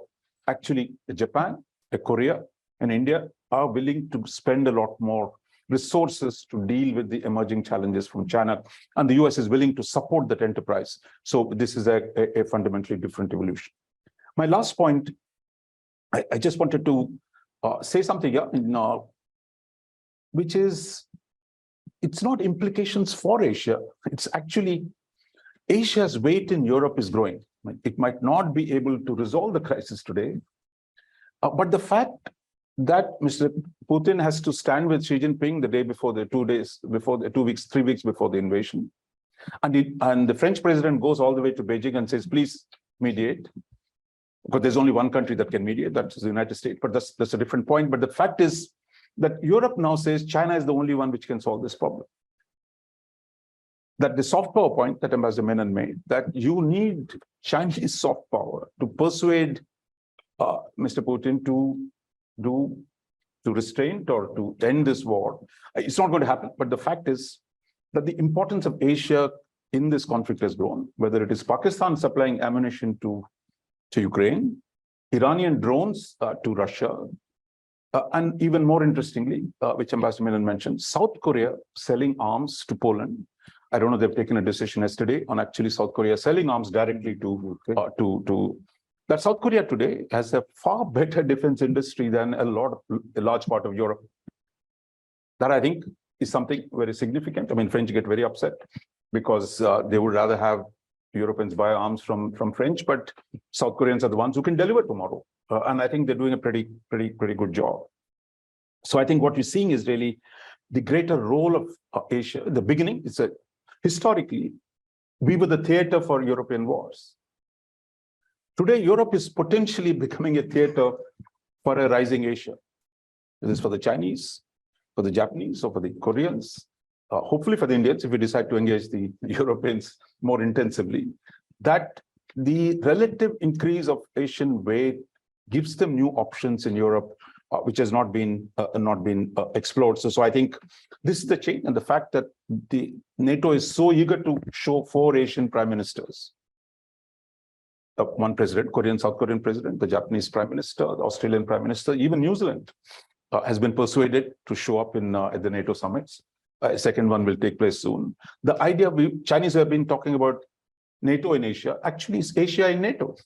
actually, Japan, Korea, and India are willing to spend a lot more resources to deal with the emerging challenges from China, and the US is willing to support that enterprise. So this is a fundamentally different evolution. My last point, I just wanted to say something here, which is, it's not implications for Asia. It's actually Asia's weight in Europe is growing. It might not be able to resolve the crisis today, but the fact that Mr. Putin has to stand with Xi Jinping the day before, 3 weeks before the invasion, and the French president goes all the way to Beijing and says, please mediate, because there's only one country that can mediate, that's the United States, but that's a different point. But the fact is that Europe now says China is the only one which can solve this problem. That the soft power point that Ambassador Menon made, that you need Chinese soft power to persuade Mr. Putin to restrain or to end this war. It's not going to happen. But the fact is that the importance of Asia in this conflict has grown, whether it is Pakistan supplying ammunition to Ukraine, Iranian drones to Russia, and even more interestingly, which Ambassador Menon mentioned, South Korea selling arms to Poland. I don't know, they've taken a decision yesterday on actually South Korea selling arms directly to that South Korea today has a far better defense industry than a large part of Europe. That I think is something very significant. I mean, French get very upset because they would rather have Europeans buy arms from French, but South Koreans are the ones who can deliver tomorrow. And I think they're doing a pretty good job. So I think what you're seeing is really the greater role of Asia. The beginning, it's historically, we were the theater for European wars. Today, Europe is potentially becoming a theater for a rising Asia. This is for the Chinese, for the Japanese, or for the Koreans, hopefully for the Indians, if we decide to engage the Europeans more intensively, that the relative increase of Asian weight gives them new options in Europe, which has not been explored. So I think this is the change, and the fact that the NATO is so eager to show 4 Asian prime ministers. One president, Korean, South Korean president, the Japanese prime minister, the Australian prime minister, even New Zealand has been persuaded to show up at the NATO summits. A second one will take place soon. The idea Chinese have been talking about NATO in Asia, actually is Asia in NATO.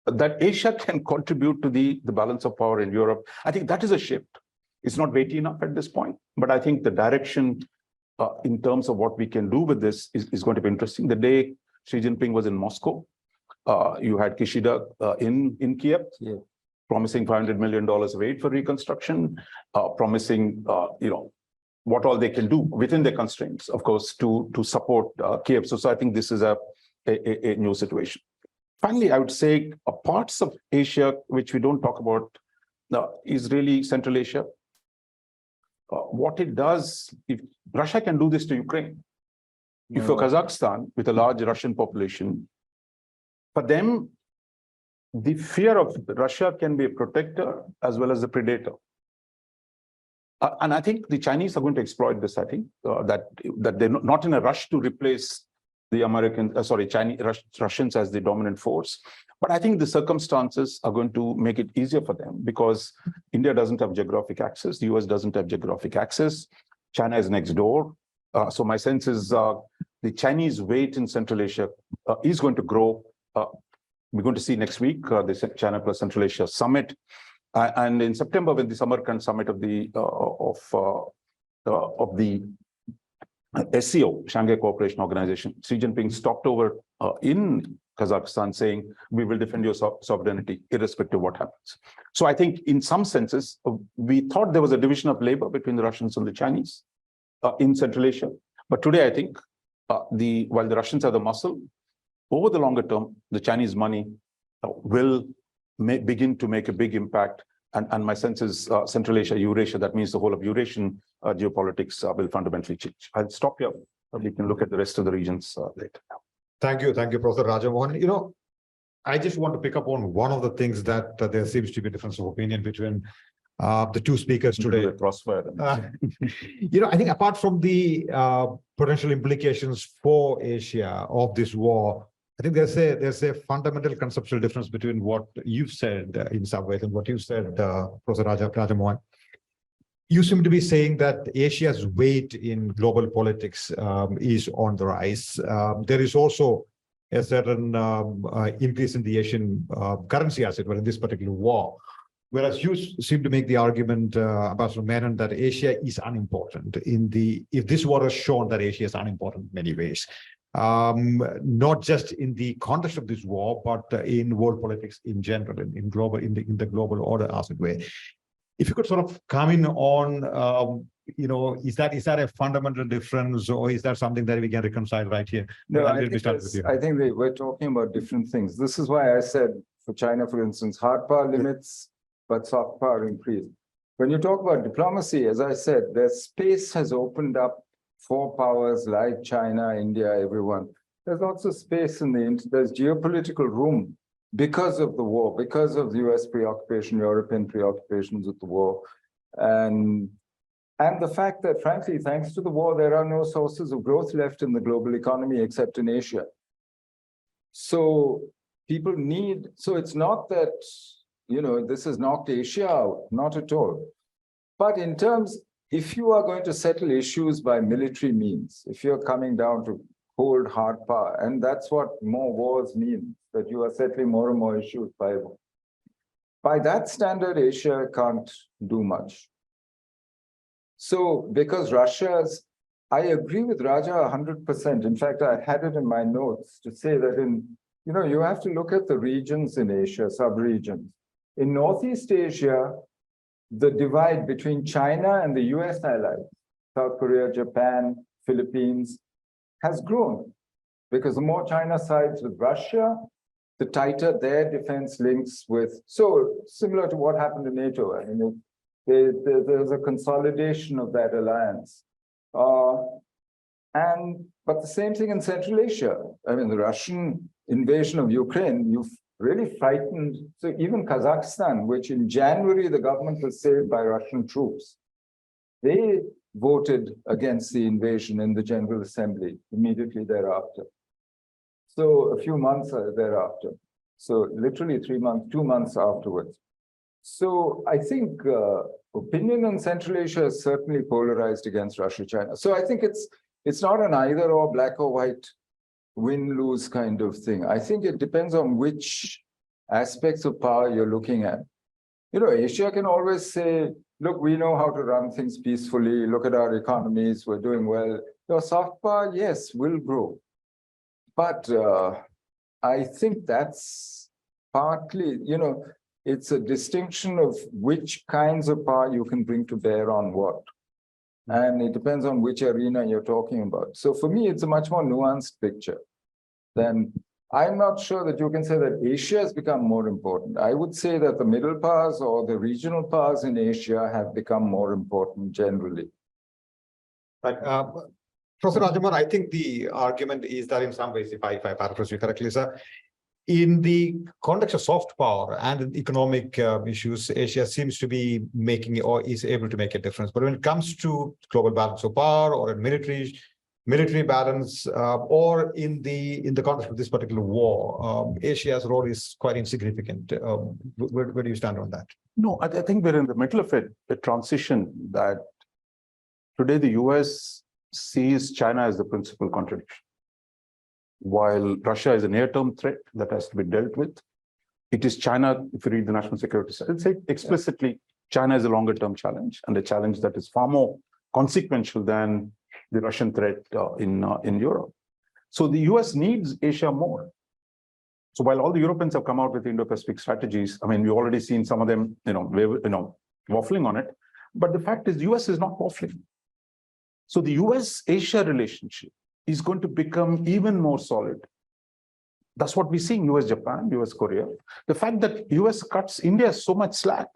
That Asia can contribute to the balance of power in Europe. I think that is a shift. It's not weighty enough at this point, but I think the direction in terms of what we can do with this is going to be interesting. The day Xi Jinping was in Moscow, you had Kishida in Kiev, promising $500 million of aid for reconstruction, promising what all they can do within their constraints, of course, to support Kiev. So I think this is a new situation. Finally, I would say parts of Asia which we don't talk about is really Central Asia. What it does, if Russia can do this to Ukraine, if you're Kazakhstan with a large Russian population, for them, the fear of Russia can be a protector as well as a predator. And I think the Chinese are going to exploit this, I think, that they're not in a rush to replace the Russians as the dominant force. But I think the circumstances are going to make it easier for them because India doesn't have geographic access, the US doesn't have geographic access, China is next door. So my sense is the Chinese weight in Central Asia is going to grow. We're going to see next week the China plus Central Asia summit, and in September when the Samarkand summit of the SCO, Shanghai Cooperation Organization, Xi Jinping stopped over in Kazakhstan saying, we will defend your sovereignty irrespective of what happens. So I think in some senses, we thought there was a division of labor between the Russians and the Chinese in Central Asia. But today, I think while the Russians are the muscle, over the longer term, the Chinese money will begin to make a big impact. And my sense is Central Asia, Eurasia, that means the whole of Eurasian geopolitics will fundamentally change. I'll stop here. We can look at the rest of the regions later. Thank you, Professor Rajamohan. I just want to pick up on one of the things that there seems to be a difference of opinion between the two speakers today. Crossfire. I think apart from the potential implications for Asia of this war, I think there's a fundamental conceptual difference between what you've said in some ways and what you said, Professor Rajamohan. You seem to be saying that Asia's weight in global politics is on the rise. There is also a certain increase in the Asian currency, as it were, in this particular war. Whereas you seem to make the argument, Ambassador Menon, that Asia is unimportant. If this war has shown that Asia is unimportant in many ways, not just in the context of this war, but in world politics in general, in the global order, as it were. If you could sort of comment on, is that a fundamental difference, or is that something that we can reconcile right here? No, I think we're talking about different things. This is why I said for China, for instance, hard power limits, but soft power increase. When you talk about diplomacy, as I said, the space has opened up for powers like China, India, everyone. There's lots of space there's geopolitical room because of the war, because of the US preoccupation, European preoccupations with the war. And the fact that, frankly, thanks to the war, there are no sources of growth left in the global economy except in Asia. So it's not that, this has knocked Asia out, not at all. But if you are going to settle issues by military means, if you're coming down to cold, hard power, and that's what more wars mean, that you are settling more and more issues by that standard, Asia can't do much. So, because I agree with Raja 100%. In fact, I had it in my notes to say that you have to look at the regions in Asia, sub-regions. In Northeast Asia, the divide between China and the US allies, South Korea, Japan, Philippines, has grown. Because the more China sides with Russia, the tighter their defense links with. So, similar to what happened in NATO. I mean, there's a consolidation of that alliance. But the same thing in Central Asia. I mean, the Russian invasion of Ukraine, you've really frightened. So even Kazakhstan, which in January, the government was saved by Russian troops, they voted against the invasion in the General Assembly immediately thereafter. So a few months thereafter. So literally 2 months afterwards. So I think opinion in Central Asia is certainly polarized against Russia, China. So I think it's not an either or, black or white, win-lose kind of thing. I think it depends on which aspects of power you're looking at. Asia can always say, look, we know how to run things peacefully. Look at our economies, we're doing well. Your soft power, yes, will grow. But I think that's partly, it's a distinction of which kinds of power you can bring to bear on what. And it depends on which arena you're talking about. So for me, it's a much more nuanced picture. Then I'm not sure that you can say that Asia has become more important. I would say that the middle powers or the regional powers in Asia have become more important generally. Right. Professor Rajamohan, I think the argument is that in some ways, if I paraphrase you correctly, sir, in the context of soft power and in economic issues, Asia seems to be making or is able to make a difference. But when it comes to global balance of power or in military balance, or in the context of this particular war, Asia's role is quite insignificant. Where do you stand on that? No, I think we're in the middle of a transition that today the US sees China as the principal contradiction. While Russia is a near-term threat that has to be dealt with, it is China, if you read the national security, it's explicitly China is a longer-term challenge, and a challenge that is far more consequential than the Russian threat in Europe. So the US needs Asia more. So while all the Europeans have come out with Indo-Pacific strategies, I mean, we've already seen some of them, waffling on it. But the fact is, the US is not waffling. So the US-Asia relationship is going to become even more solid. That's what we see in US-Japan, US-Korea. The fact that US cuts India so much slack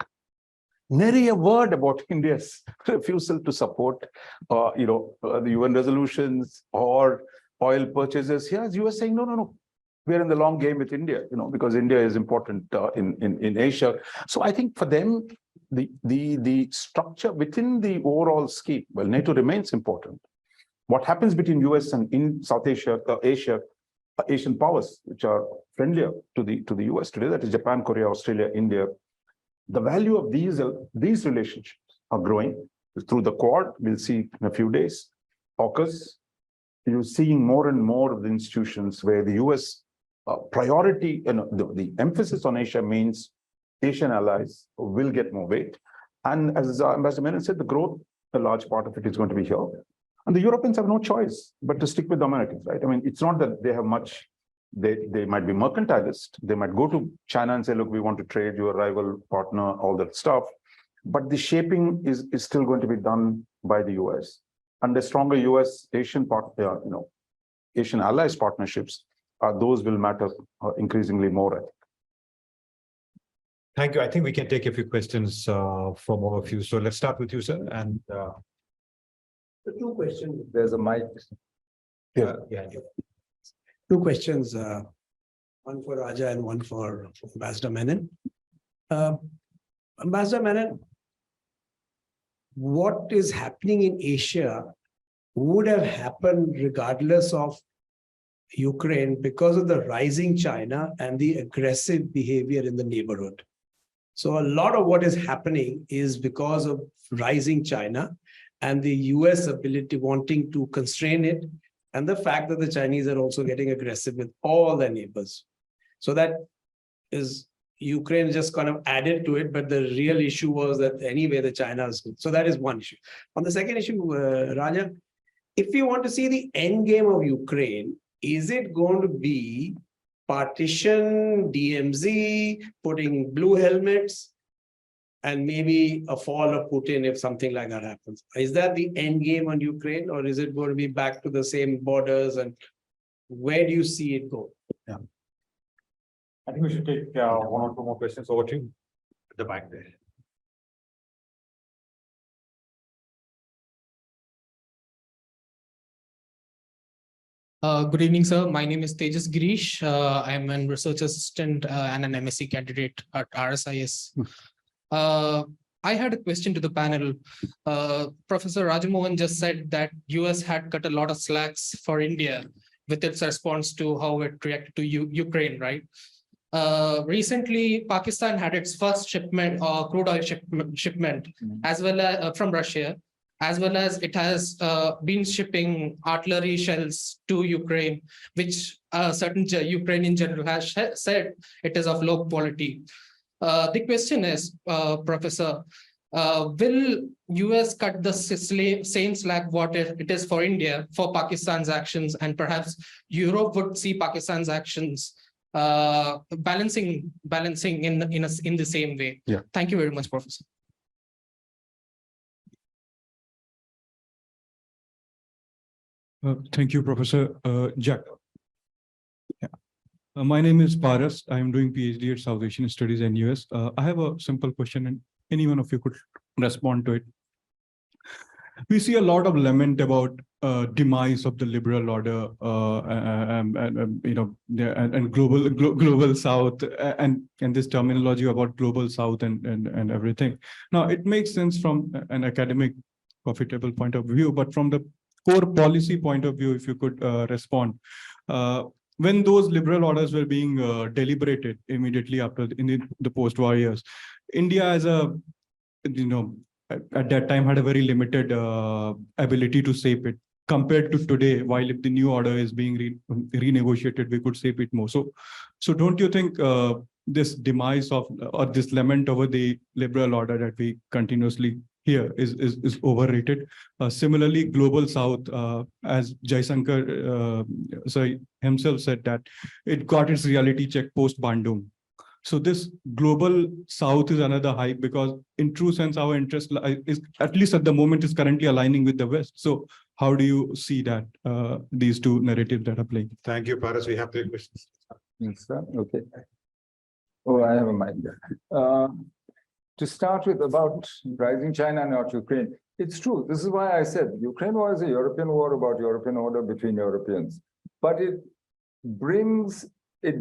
nary a word about India's refusal to support, the UN resolutions or oil purchases. Here, US saying, no, we're in the long game with India, because India is important in Asia. So I think for them, the structure within the overall scheme, well, NATO remains important. What happens between US and in South Asia, Asian powers, which are friendlier to the US today, that is Japan, Korea, Australia, India. The value of these relationships are growing through the Quad. We'll see in a few days. AUKUS, you're seeing more and more of the institutions where the US priority, the emphasis on Asia means Asian allies will get more weight. And as Ambassador Menon said, the growth, a large part of it is going to be here. And the Europeans have no choice but to stick with the Americans, right? I mean, it's not that they have much, they might be mercantilist. They might go to China and say, look, we want to trade, your rival partner, all that stuff. But the shaping is still going to be done by the US. And the stronger US-Asian Asian allies partnerships, those will matter increasingly more, I think. Thank you. I think we can take a few questions from all of you. So let's start with you, sir. And The two questions. There's a mic. yeah. Two questions, one for Raja and one for Ambassador Menon. Ambassador Menon, what is happening in Asia would have happened regardless of Ukraine because of the rising China and the aggressive behavior in the neighborhood. So a lot of what is happening is because of rising China and the US ability wanting to constrain it, and the fact that the Chinese are also getting aggressive with all their neighbors. So that is, Ukraine just kind of added to it, but the real issue was that anyway, the China's. So that is one issue. On the second issue, Raja, if you want to see the end game of Ukraine, is it going to be partition, DMZ, putting blue helmets, and maybe a fall of Putin if something like that happens? Is that the end game on Ukraine, or is it going to be back to the same borders? And where do you see it go? Yeah. I think we should take one or two more questions. Over to you at the back there. Good evening, sir. My name is Tejas Girish. I'm a research assistant and an MSc candidate at RSIS. I had a question to the panel. Professor Rajamohan just said that US had cut a lot of slacks for India with its response to how it reacted to Ukraine, right? Recently, Pakistan had its first shipment, crude oil shipment, as well as from Russia, as well as it has been shipping artillery shells to Ukraine, which certain Ukrainian general has said it is of low quality. The question is, Professor, will US cut the same slack what it is for India for Pakistan's actions, and perhaps Europe would see Pakistan's actions balancing in the same way? Yeah. Thank you very much, Professor. Thank you, Professor Jack. Yeah. My name is Paras. I am doing PhD at South Asian Studies in US. I have a simple question, and any one of you could respond to it. We see a lot of lament about demise of the liberal order, and global South, and this terminology about global South and everything. Now, it makes sense from an academic, profitable point of view, but from the core policy point of view, if you could respond. When those liberal orders were being deliberated immediately after in the post-war years, India as a, at that time had a very limited ability to shape it compared to today. While if the new order is being renegotiated, we could shape it more. So don't you think this demise of, or this lament over the liberal order that we continuously here is overrated? Similarly, global South, as Jaishankar himself said, that it got its reality check post Bandung. So this global South is another hype, because in true sense, our interest is, at least at the moment, is currently aligning with the West. So how do you see that, these two narratives that are playing? Thank you, Paras. We have 3 questions. Yes, sir. Okay. Oh, I have a mic there. to start with about rising China, not Ukraine. It's true. This is why I said Ukraine war is a European war about European order between Europeans. But it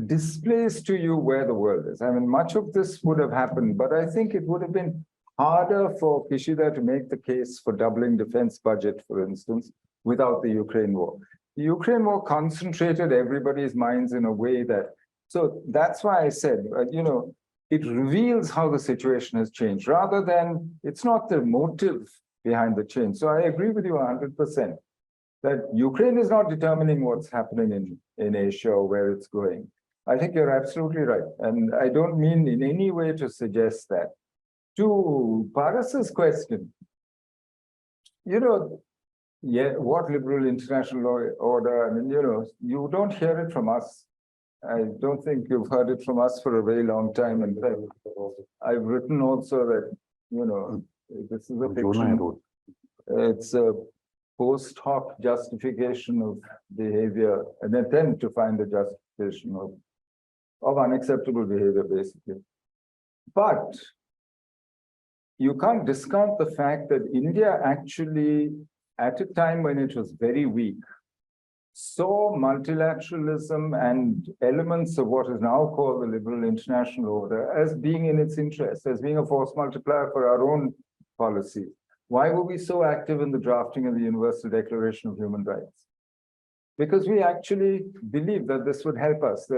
displays to you where the world is. I mean, much of this would have happened, but I think it would have been harder for Kishida to make the case for doubling defense budget, for instance, without the Ukraine war. The Ukraine war concentrated everybody's minds in a way that, so that's why I said, it reveals how the situation has changed rather than, it's not the motive behind the change. So I agree with you 100% that Ukraine is not determining what's happening in Asia or where it's going. I think you're absolutely right. And I don't mean in any way to suggest that. To Paras's question, what liberal international order? I mean, you don't hear it from us. I don't think you've heard it from us for a very long time. In fact, I've written also that, this is a fiction. It's a post hoc justification of behavior, an attempt to find a justification of unacceptable behavior, basically. But you can't discount the fact that India actually, at a time when it was very weak, saw multilateralism and elements of what is now called the liberal international order as being in its interest, as being a force multiplier for our own policy. Why were we so active in the drafting of the Universal Declaration of Human Rights? Because we actually believed that this would help us,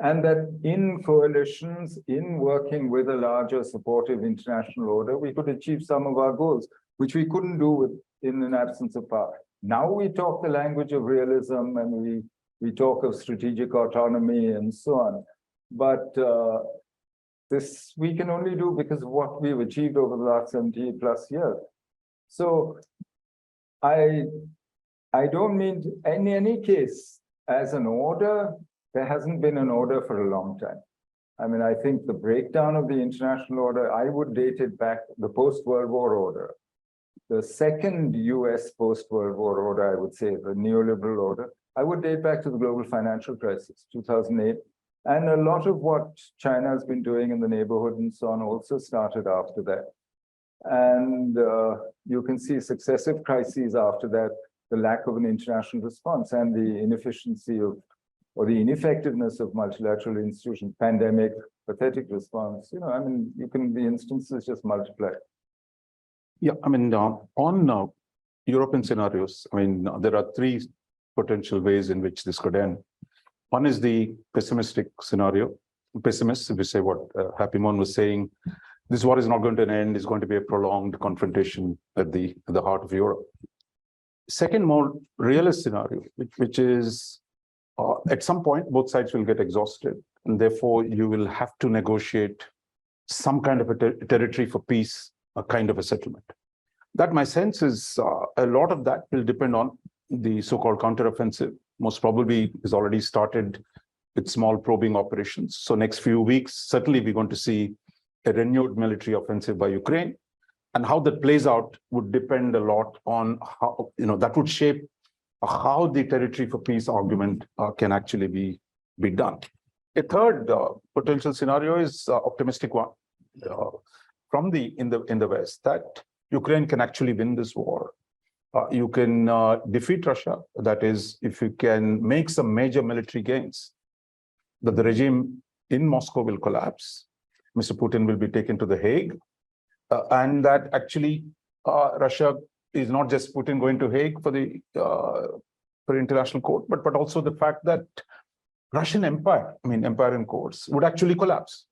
and that in coalitions, in working with a larger supportive international order, we could achieve some of our goals, which we couldn't do in an absence of power. Now we talk the language of realism and we talk of strategic autonomy and so on. But this we can only do because of what we've achieved over the last 70 plus years. So I don't mean in any case as an order, there hasn't been an order for a long time. I mean, I think the breakdown of the international order, I would date it back, the post-World War order. The second US post-World War order, I would say, the neoliberal order, I would date back to the global financial crisis, 2008. And a lot of what China has been doing in the neighborhood and so on also started after that. And you can see successive crises after that, the lack of an international response and the inefficiency of, or the ineffectiveness of multilateral institutions, pandemic, pathetic response. I mean, the instances just multiply. Yeah, I mean, on European scenarios, I mean, there are three potential ways in which this could end. One is the pessimistic scenario. Pessimists, if you say what Happy Mon was saying, this war is not going to end, it's going to be a prolonged confrontation at the heart of Europe. Second, more realist scenario, which is at some point, both sides will get exhausted, and therefore you will have to negotiate some kind of a territory for peace, a kind of a settlement. That, my sense is, a lot of that will depend on the so-called counteroffensive. Most probably is already started with small probing operations. So next few weeks, certainly we're going to see a renewed military offensive by Ukraine. And how that plays out would depend a lot on how, that would shape how the territory for peace argument can actually be done. A third potential scenario is optimistic one in the West, that Ukraine can actually win this war. You can defeat Russia. That is, if you can make some major military gains, that the regime in Moscow will collapse. Mr. Putin will be taken to The Hague, and that actually Russia is not just Putin going to Hague for the international court, but also the fact that Russian empire, empire in courts, would actually collapse.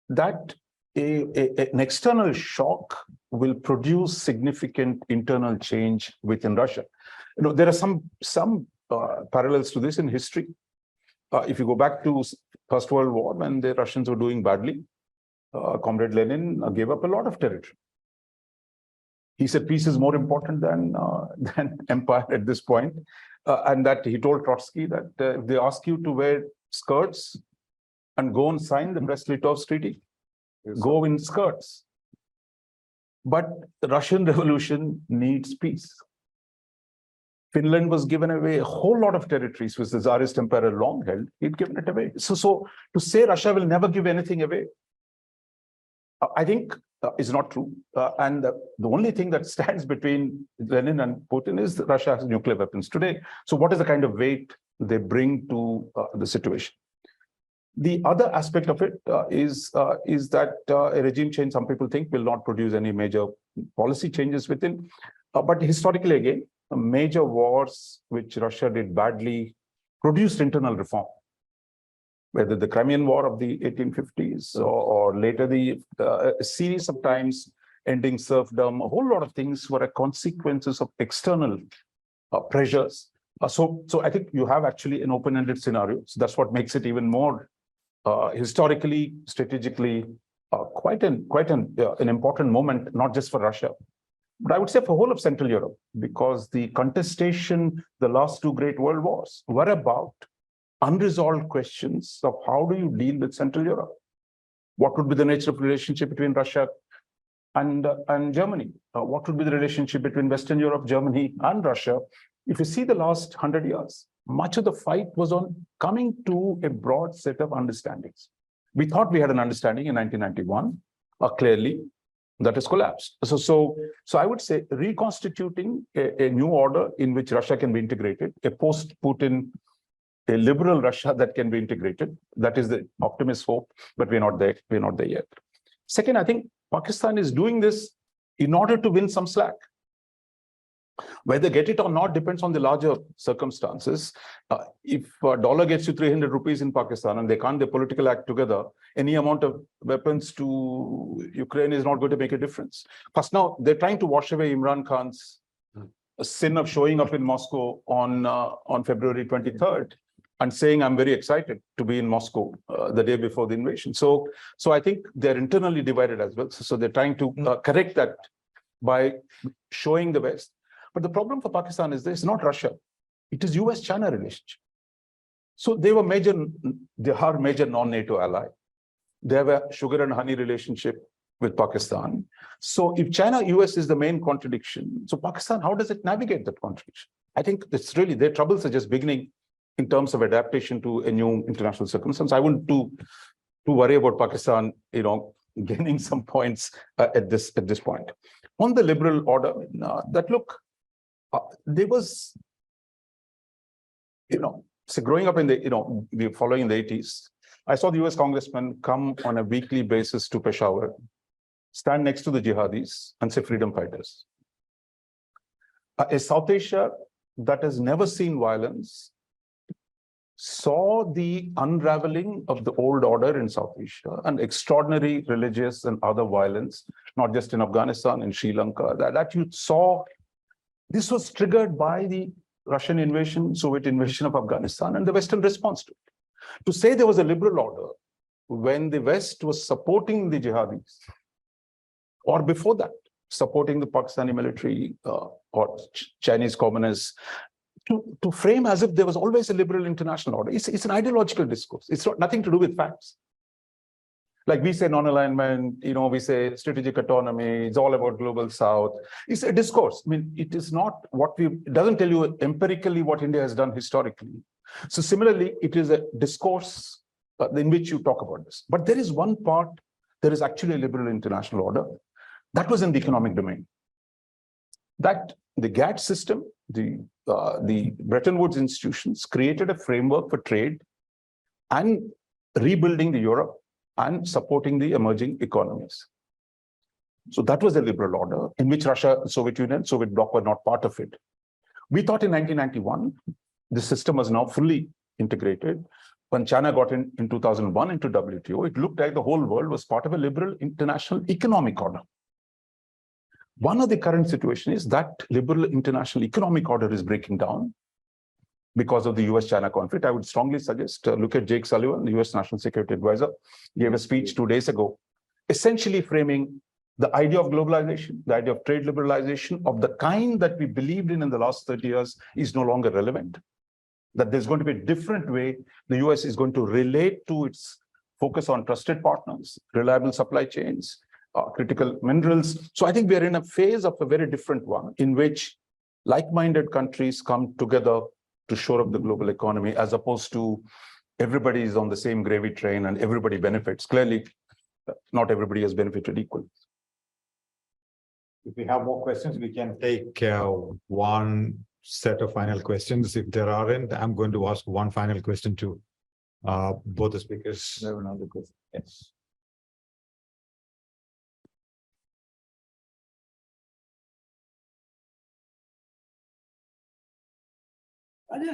That an external shock will produce significant internal change within Russia. There are some parallels to this in history. If you go back to First World War, when the Russians were doing badly, Comrade Lenin gave up a lot of territory. He said peace is more important than empire at this point, and that he told Trotsky that if they ask you to wear skirts and go and sign the Brest-Litovsk Treaty, go in skirts. But the Russian Revolution needs peace. Finland was given away a whole lot of territories which the Tsarist Empire long held. He'd given it away. So to say Russia will never give anything away I think is not true. And the only thing that stands between Lenin and Putin is that Russia has nuclear weapons today. So what is the kind of weight they bring to the situation? The other aspect of it is that a regime change, some people think, will not produce any major policy changes within. But historically, again, major wars which Russia did badly produced internal reform. Whether the Crimean War of the 1850s or later a series of times ending serfdom, a whole lot of things were consequences of external pressures. So I think you have actually an open-ended scenario. So that's what makes it even more historically, strategically, quite an important moment, not just for Russia, but I would say for whole of Central Europe, because the contestation, the last two great world wars were about unresolved questions of how do you deal with Central Europe? What would be the nature of relationship between Russia and Germany? What would be the relationship between Western Europe, Germany, and Russia? If you see the last 100 years, much of the fight was on coming to a broad set of understandings. We thought we had an understanding in 1991, clearly that has collapsed. So I would say reconstituting a new order in which Russia can be integrated, a post-Putin, a liberal Russia that can be integrated. That is the optimist hope, but we're not there. We're not there yet. Second, I think Pakistan is doing this in order to win some slack. Whether get it or not depends on the larger circumstances. If a dollar gets you 300 rupees in Pakistan and they can't their political act together, any amount of weapons to Ukraine is not going to make a difference. First, now they're trying to wash away Imran Khan's sin of showing up in Moscow on February 23rd and saying, I'm very excited to be in Moscow the day before the invasion. So I think they're internally divided as well. So they're trying to correct that by showing the West. But the problem for Pakistan is this, not Russia. It is US-China relationship. So they are major non-NATO ally. They have a sugar and honey relationship with Pakistan. So if China-US is the main contradiction, so Pakistan, how does it navigate that contradiction? I think it's really, their troubles are just beginning in terms of adaptation to a new international circumstance. I wouldn't too worry about Pakistan, gaining some points at this point. On the liberal order, there was, so growing up in the, following the 80s, I saw the US congressman come on a weekly basis to Peshawar, stand next to the jihadis and say freedom fighters. A South Asia that has never seen violence saw the unraveling of the old order in South Asia and extraordinary religious and other violence, not just in Afghanistan, in Sri Lanka, that you saw. This was triggered by the Russian invasion, Soviet invasion of Afghanistan, and the Western response to it. To say there was a liberal order when the West was supporting the jihadis, or before that, supporting the Pakistani military or Chinese communists, to frame as if there was always a liberal international order. It's an ideological discourse. It's nothing to do with facts. Like we say non-alignment, we say strategic autonomy, it's all about global South. It's a discourse. I mean, it is not it doesn't tell you empirically what India has done historically. So similarly, it is a discourse in which you talk about this. But there is one part, there is actually a liberal international order. That was in the economic domain. That the GATT system, the Bretton Woods institutions created a framework for trade and rebuilding the Europe and supporting the emerging economies. So that was the liberal order in which Russia, Soviet Union, Soviet bloc were not part of it. We thought in 1991, the system was now fully integrated. When China got in 2001 into WTO, it looked like the whole world was part of a liberal international economic order. One of the current situation is that liberal international economic order is breaking down because of the US-China conflict. I would strongly suggest look at Jake Sullivan, the US National Security Advisor. He gave a speech 2 days ago, essentially framing the idea of globalization, the idea of trade liberalization of the kind that we believed in the last 30 years is no longer relevant. That there's going to be a different way the US is going to relate to its focus on trusted partners, reliable supply chains, critical minerals. So I think we are in a phase of a very different one in which like-minded countries come together to shore up the global economy, as opposed to everybody is on the same gravy train and everybody benefits. Clearly, not everybody has benefited equally. If we have more questions, we can take one set of final questions. If there aren't, I'm going to ask one final question to both the speakers. Have another question. Yes.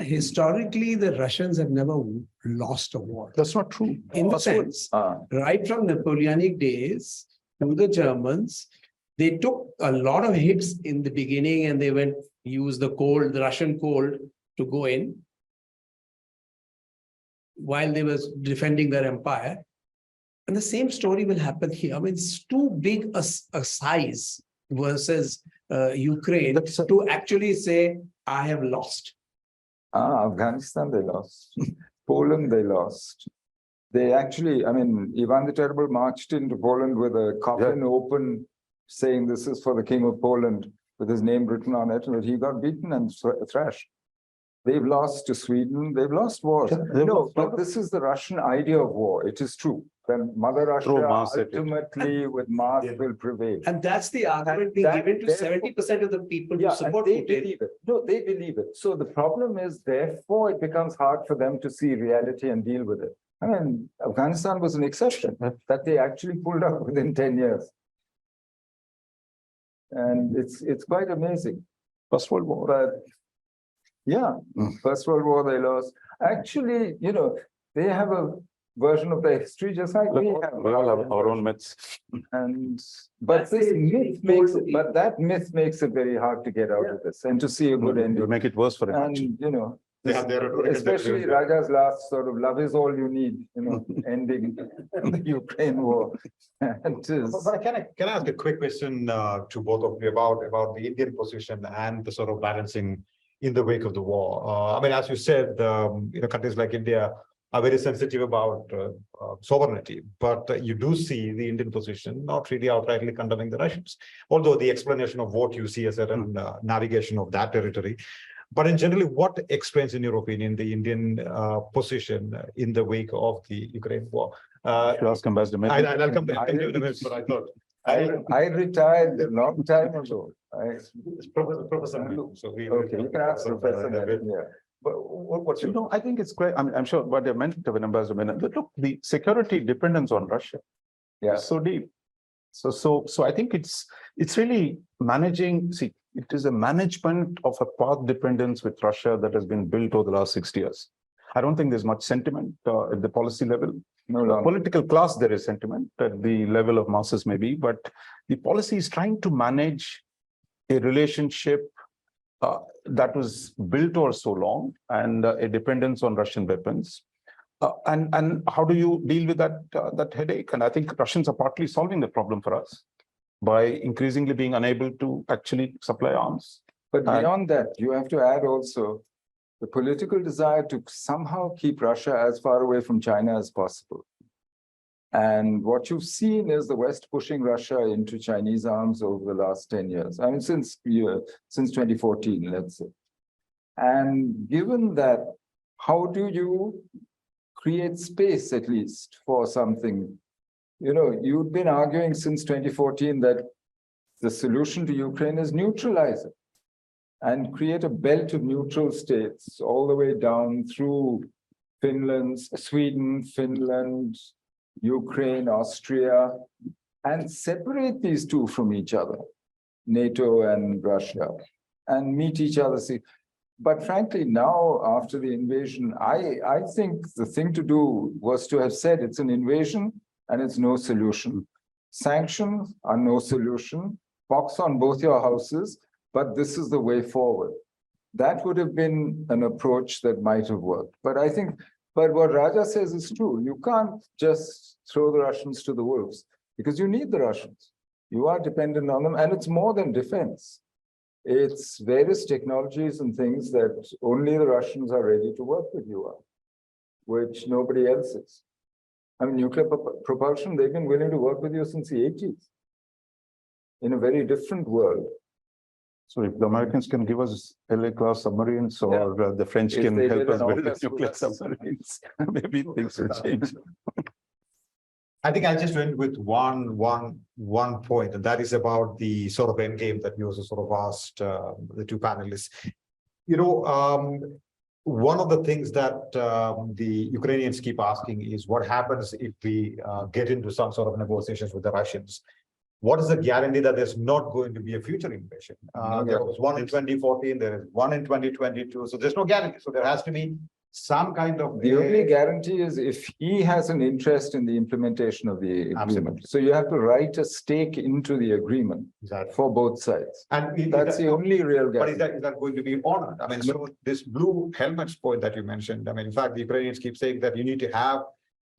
Historically, the Russians have never lost a war. That's not true. In the First of all, sense, right from Napoleonic days to the Germans, they took a lot of hits in the beginning and they went use the Russian cold to go in while they were defending their empire. And the same story will happen here. I mean, it's too big a size versus Ukraine to actually say, I have lost. Afghanistan, they lost. Poland, they lost. They actually, I mean, Ivan the Terrible marched into Poland with a coffin open, saying this is for the King of Poland, with his name written on it, and he got beaten and thrashed. They've lost to Sweden. They've lost wars. No, but this is the Russian idea of war. It is true. Then Mother Russia ultimately with mass will prevail. And that's the argument being given to 70% of the people who support they Putin. believe it. No, they believe it. So the problem is, therefore, it becomes hard for them to see reality and deal with it. I mean, Afghanistan was an exception that they actually pulled out within 10 years. And it's quite amazing. First World War. But yeah, First World War they lost. Actually, you know, they have a version of the history just like we have. We all have our own myths. And but this myth makes it, but that myth makes it very hard to get out of this and to see a good You ending. make it worse for a And you know, They have their rhetorical especially differences. Raja's last sort of love is all you need, you know, ending the Ukraine war. And it is. But can I ask a quick question to both of you about the Indian position and the sort of balancing in the wake of the war? I mean, as you said, you know, countries like India are very sensitive about sovereignty, but you do see the Indian position not really outrightly condemning the Russians, although the explanation of what you see as a navigation of that territory. But in generally, what explains, in your opinion, the Indian position in the wake of the Ukraine war? You ask Ambassador Mehta. I'll come back to you, but I thought I retired a long time ago. it's Professor Mehta, so we Okay, you can ask Professor Mehta, yeah. But what's your No, I think it's great. I'm sure what they meant to Ambassador Mehta. Look, the security dependence on Russia is so deep. So I think it's really managing. See, it is a management of a path dependence with Russia that has been built over the last 60 years. I don't think there's much sentiment at the policy level. No The longer. political class, there is sentiment at the level of masses maybe, but the policy is trying to manage a relationship that was built over so long and a dependence on Russian weapons. And how do you deal with that headache? And I think Russians are partly solving the problem for us by increasingly being unable to actually supply arms. But beyond that, you have to add also the political desire to somehow keep Russia as far away from China as possible. And what you've seen is the West pushing Russia into Chinese arms over the last 10 years. I mean, since 2014, let's say. And given that, how do you create space, at least, for something? You know, you've been arguing since 2014 that the solution to Ukraine is neutralize it and create a belt of neutral states all the way down through Finland, Sweden, Finland, Ukraine, Austria, and separate these two from each other, NATO and Russia, and meet each other. But frankly, now after the invasion, I think the thing to do was to have said it's an invasion and it's no solution. Sanctions are no solution. Box on both your houses, but this is the way forward. That would have been an approach that might have worked. But I think, but what Raja says is true. You can't just throw the Russians to the wolves because you need the Russians. You are dependent on them, and it's more than defense. It's various technologies and things that only the Russians are ready to work with you on, which nobody else is. I mean, nuclear propulsion, they've been willing to work with you since the 80s in a very different world. So if the Americans can give us LA-class submarines or the French If can they help did us an build offensive nuclear system. submarines, maybe things will change. I think I'll just end with one point, and that is about the sort of end game that you also sort of asked the two panelists. You know, one of the things that the Ukrainians keep asking is what happens if we get into some sort of negotiations with the Russians? What is the guarantee that there's not going to be a future invasion? There was one in 2014, there is one in 2022, so there's no guarantee. So there has to be some kind of. The only guarantee is if he has an interest in the implementation of the agreement. Absolutely. So you have to write a stake into the agreement for both sides. And That's the only real But guarantee. is that going to be honored? I mean, so this blue helmets point that you mentioned, I mean, in fact, the Ukrainians keep saying that you need to have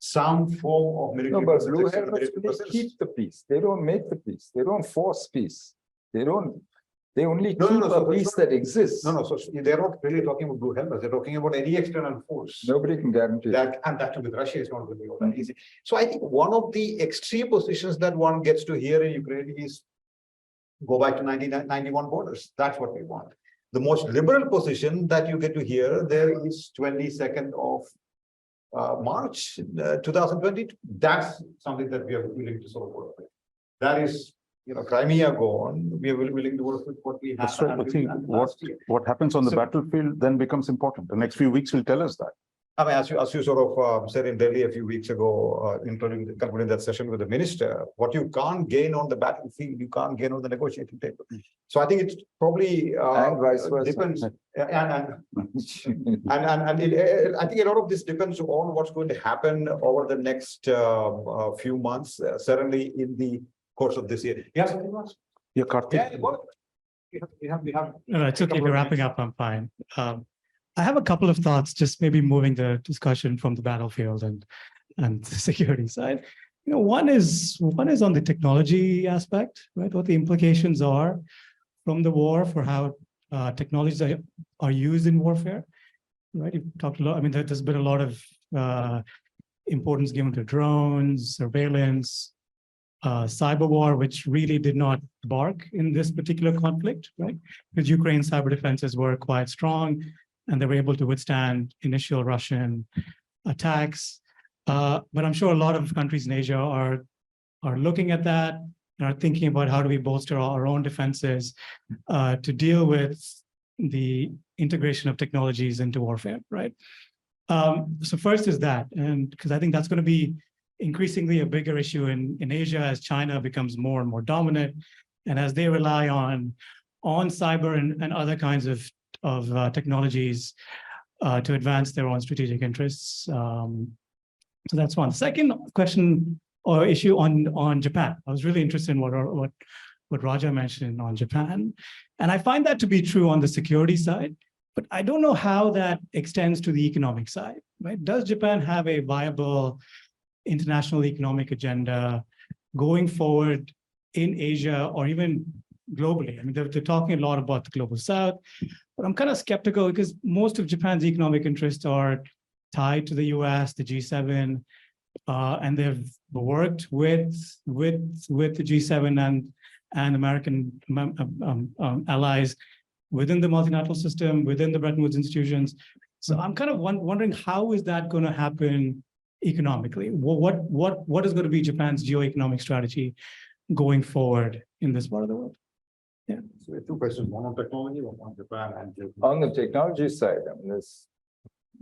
some form of military. No, but presence, blue external helmets, military they presence. keep the peace. They don't make the peace. They don't force peace. They only No, keep no, a so peace that exists. No, so they're not really talking about blue helmets. They're talking about any external force. Nobody can guarantee That, and that with Russia is not going to be all that easy. So I think one of the extreme positions that one gets to hear in Ukraine is go back to 1991 borders. That's what we want. The most liberal position that you get to hear there is 22nd of March 2020. That's something that we are willing to sort of work with. That is, you know, Crimea gone. We are willing to work with what we have. That's right. I think what happens on the battlefield then becomes important. The next few weeks will tell us that. I mean, as you sort of said in Delhi a few weeks ago, concluding that session with the minister, what you can't gain on the battlefield, you can't gain on the negotiating table. So I think it's probably And vice versa. depends, and I think a lot of this depends on what's going to happen over the next few months. Certainly in the course of this year. Yes, something else? Yeah, Karthik. Yeah, what? We have. No, it's okay. couple We're of wrapping minutes. up. I'm fine. I have a couple of thoughts, just maybe moving the discussion from the battlefield and the security side. You know, one is on the technology aspect, right? What the implications are from the war for how technologies are used in warfare, right? You've talked a lot. I mean, there's been a lot of importance given to drones, surveillance, cyber war, which really did not bark in this particular conflict, right? Because Ukraine's cyber defenses were quite strong, and they were able to withstand initial Russian attacks. But I'm sure a lot of countries in Asia are looking at that and are thinking about how do we bolster our own defenses to deal with the integration of technologies into warfare, right? So first is that, and because I think that's going to be increasingly a bigger issue in Asia as China becomes more and more dominant, and as they rely on cyber and other kinds of technologies to advance their own strategic interests. So that's one. Second question or issue on Japan. I was really interested in what Raja mentioned on Japan, and I find that to be true on the security side, but I don't know how that extends to the economic side. Right? Does Japan have a viable international economic agenda going forward in Asia or even globally? I mean, they're talking a lot about the global south, but I'm kind of skeptical because most of Japan's economic interests are tied to the US, the G7, and they've worked with the G7 and American allies within the multilateral system, within the Bretton Woods institutions. So I'm kind of wondering how is that going to happen economically? What is going to be Japan's geoeconomic strategy going forward in this part of the world? Yeah. So two questions, one on technology, one on Japan and On the technology side, I mean,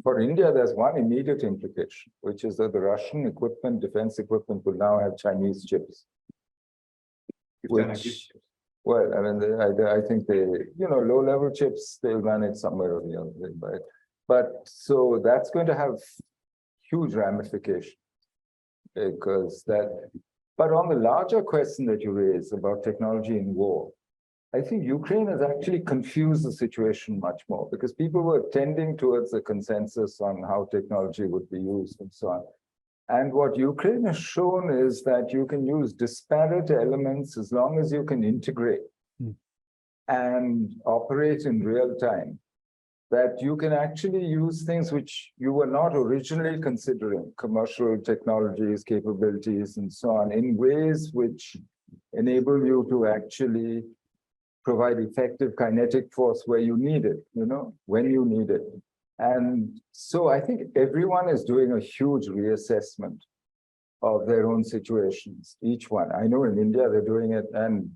for India, there's one immediate implication, which is that the Russian equipment, defense equipment, will now have Chinese chips. Well, I mean, I think they, low-level chips, they'll manage somewhere or the other, right? But so that's going to have huge ramifications because but on the larger question that you raised about technology in war, I think Ukraine has actually confused the situation much more because people were tending towards a consensus on how technology would be used and so on. And what Ukraine has shown is that you can use disparate elements as long as you can integrate and operate in real time, that you can actually use things which you were not originally considering, commercial technologies, capabilities, and so on, in ways which enable you to actually provide effective kinetic force where you need it, when you need it. And so I think everyone is doing a huge reassessment of their own situations, each one. I know in India they're doing it and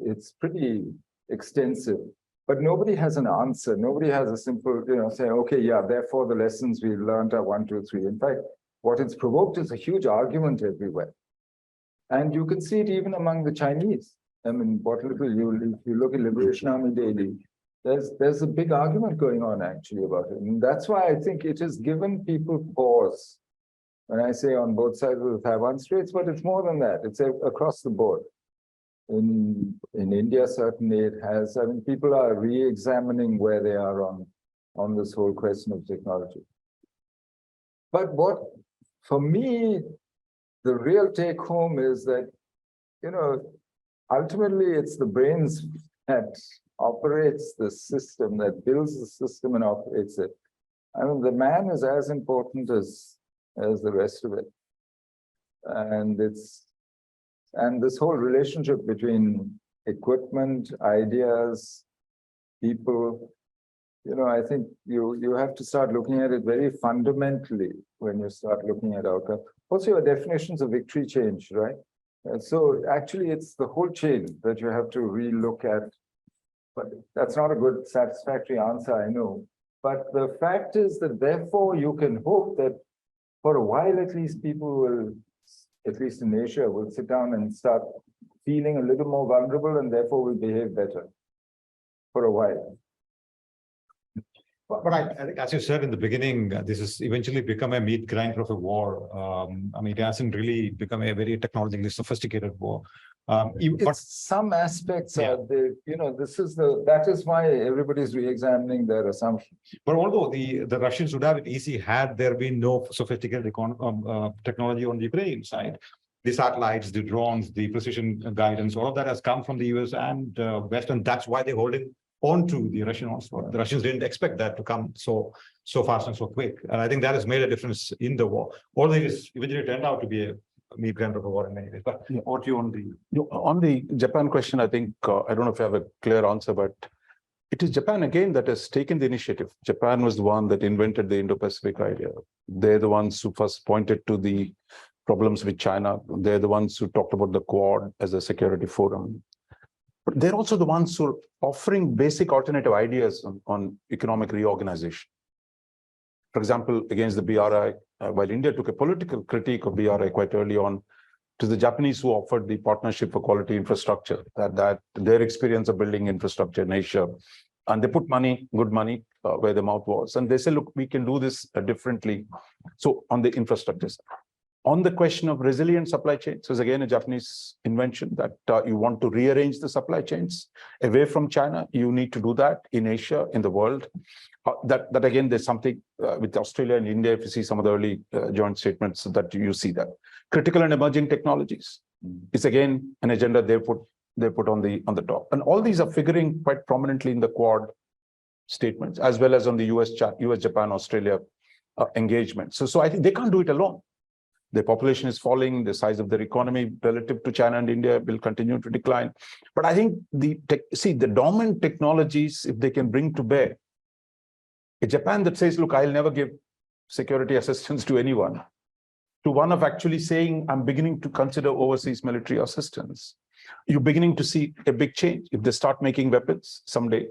it's pretty extensive, but nobody has an answer. Nobody has a simple, say, okay, yeah, therefore the lessons we learned are 1, 2, 3. In fact, what it's provoked is a huge argument everywhere. And you can see it even among the Chinese. I mean, what little if you look at Liberation Army Daily, there's a big argument going on actually about it. And that's why I think it has given people pause. When I say on both sides of the Taiwan Straits, but it's more than that. It's across the board. In India, certainly it has. I mean, people are re-examining where they are on this whole question of technology. But what, for me, the real take home is that, ultimately it's the brains that operates the system, that builds the system and operates it. I mean, the man is as important as the rest of it. And this whole relationship between equipment, ideas, people, I think you have to start looking at it very fundamentally when you start looking at outcomes. Also, your definitions of victory change, right? And so actually, it's the whole chain that you have to re-look at. But that's not a good satisfactory answer, I know. But the fact is that therefore you can hope that for a while at least people will, at least in Asia, will sit down and start feeling a little more vulnerable and therefore will behave better for a while. But I think, as you said in the beginning, this has eventually become a meat grinder of a war. I mean, it hasn't really become a very technologically sophisticated war. But Some aspects are the, that is why everybody's re-examining their assumptions. But although the Russians would have it easy had there been no sophisticated technology on the Ukraine side, the satellites, the drones, the precision guidance, all of that has come from the US and West, and that's why they're holding on to the Russian onslaught. The Russians didn't expect that to come so fast and so quick, and I think that has made a difference in the war. Although it is eventually turned out to be a meat grinder of a war in many ways. But what you on the Japan question, I think I don't know if I have a clear answer, but it is Japan again that has taken the initiative. Japan was the one that invented the Indo-Pacific idea. They're the ones who first pointed to the problems with China. They're the ones who talked about the Quad as a security forum. But they're also the ones who are offering basic alternative ideas on economic reorganization. For example, against the BRI, while India took a political critique of BRI quite early on, it was the Japanese who offered the Partnership for Quality Infrastructure, that their experience of building infrastructure in Asia, and they put money, good money, where the mouth was. And they said, look, we can do this differently. So on the infrastructure side. On the question of resilient supply chains, so again, a Japanese invention that you want to rearrange the supply chains away from China. You need to do that in Asia, in the world. That again, there's something with Australia and India, if you see some of the early joint statements that you see that. Critical and emerging technologies. It's again an agenda they put on the top. And all these are figuring quite prominently in the Quad statements, as well as on the US, Japan, Australia engagement. So I think they can't do it alone. Their population is falling, the size of their economy relative to China and India will continue to decline. But I think the dominant technologies, if they can bring to bear, a Japan that says, look, I'll never give security assistance to anyone, to one of actually saying, I'm beginning to consider overseas military assistance. You're beginning to see a big change. If they start making weapons someday,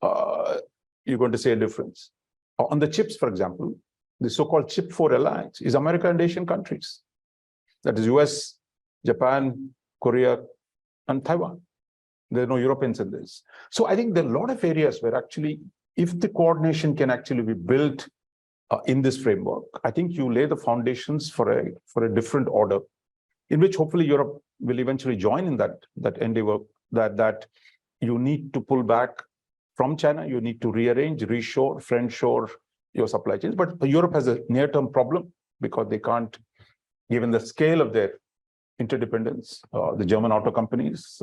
you're going to see a difference. On the chips, for example, the so-called Chip 4 alliance is America and Asian countries. That is US, Japan, Korea, and Taiwan. There are no Europeans in this. So I think there are a lot of areas where actually, if the coordination can actually be built in this framework, I think you lay the foundations for a different order, in which hopefully Europe will eventually join in that endeavor, that you need to pull back from China, you need to rearrange, reshore, friendshore your supply chains. But Europe has a near-term problem because they can't, given the scale of their interdependence, the German auto companies,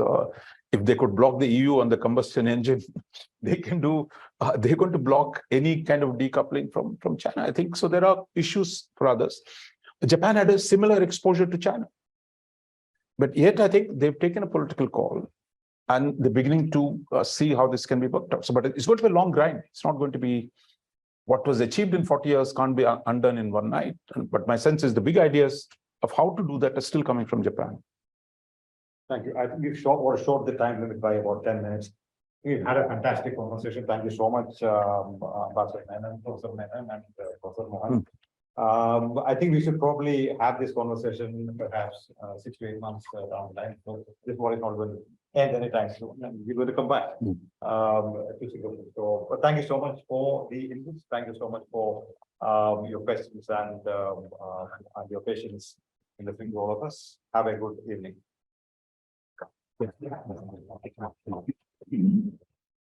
if they could block the EU on the combustion engine, they can do, they're going to block any kind of decoupling from China. I think so. There are issues for others. Japan had a similar exposure to China. But yet I think they've taken a political call and they're beginning to see how this can be worked out. So, but it's going to be a long grind. It's not going to be what was achieved in 40 years can't be undone in one night. But my sense is the big ideas of how to do that is still coming from Japan. Thank you. I think we've short the time limit by about 10 minutes. We've had a fantastic conversation. Thank you so much, Ambassador Menon, Professor Menon, and Professor Mohan. I think we should probably have this conversation perhaps 6 to 8 months down the line. So this war is not going to end anytime soon, and we're going to come back. So, but thank you so much for the inputs. Thank you so much for your questions and your patience in listening to all of us. Have a good evening.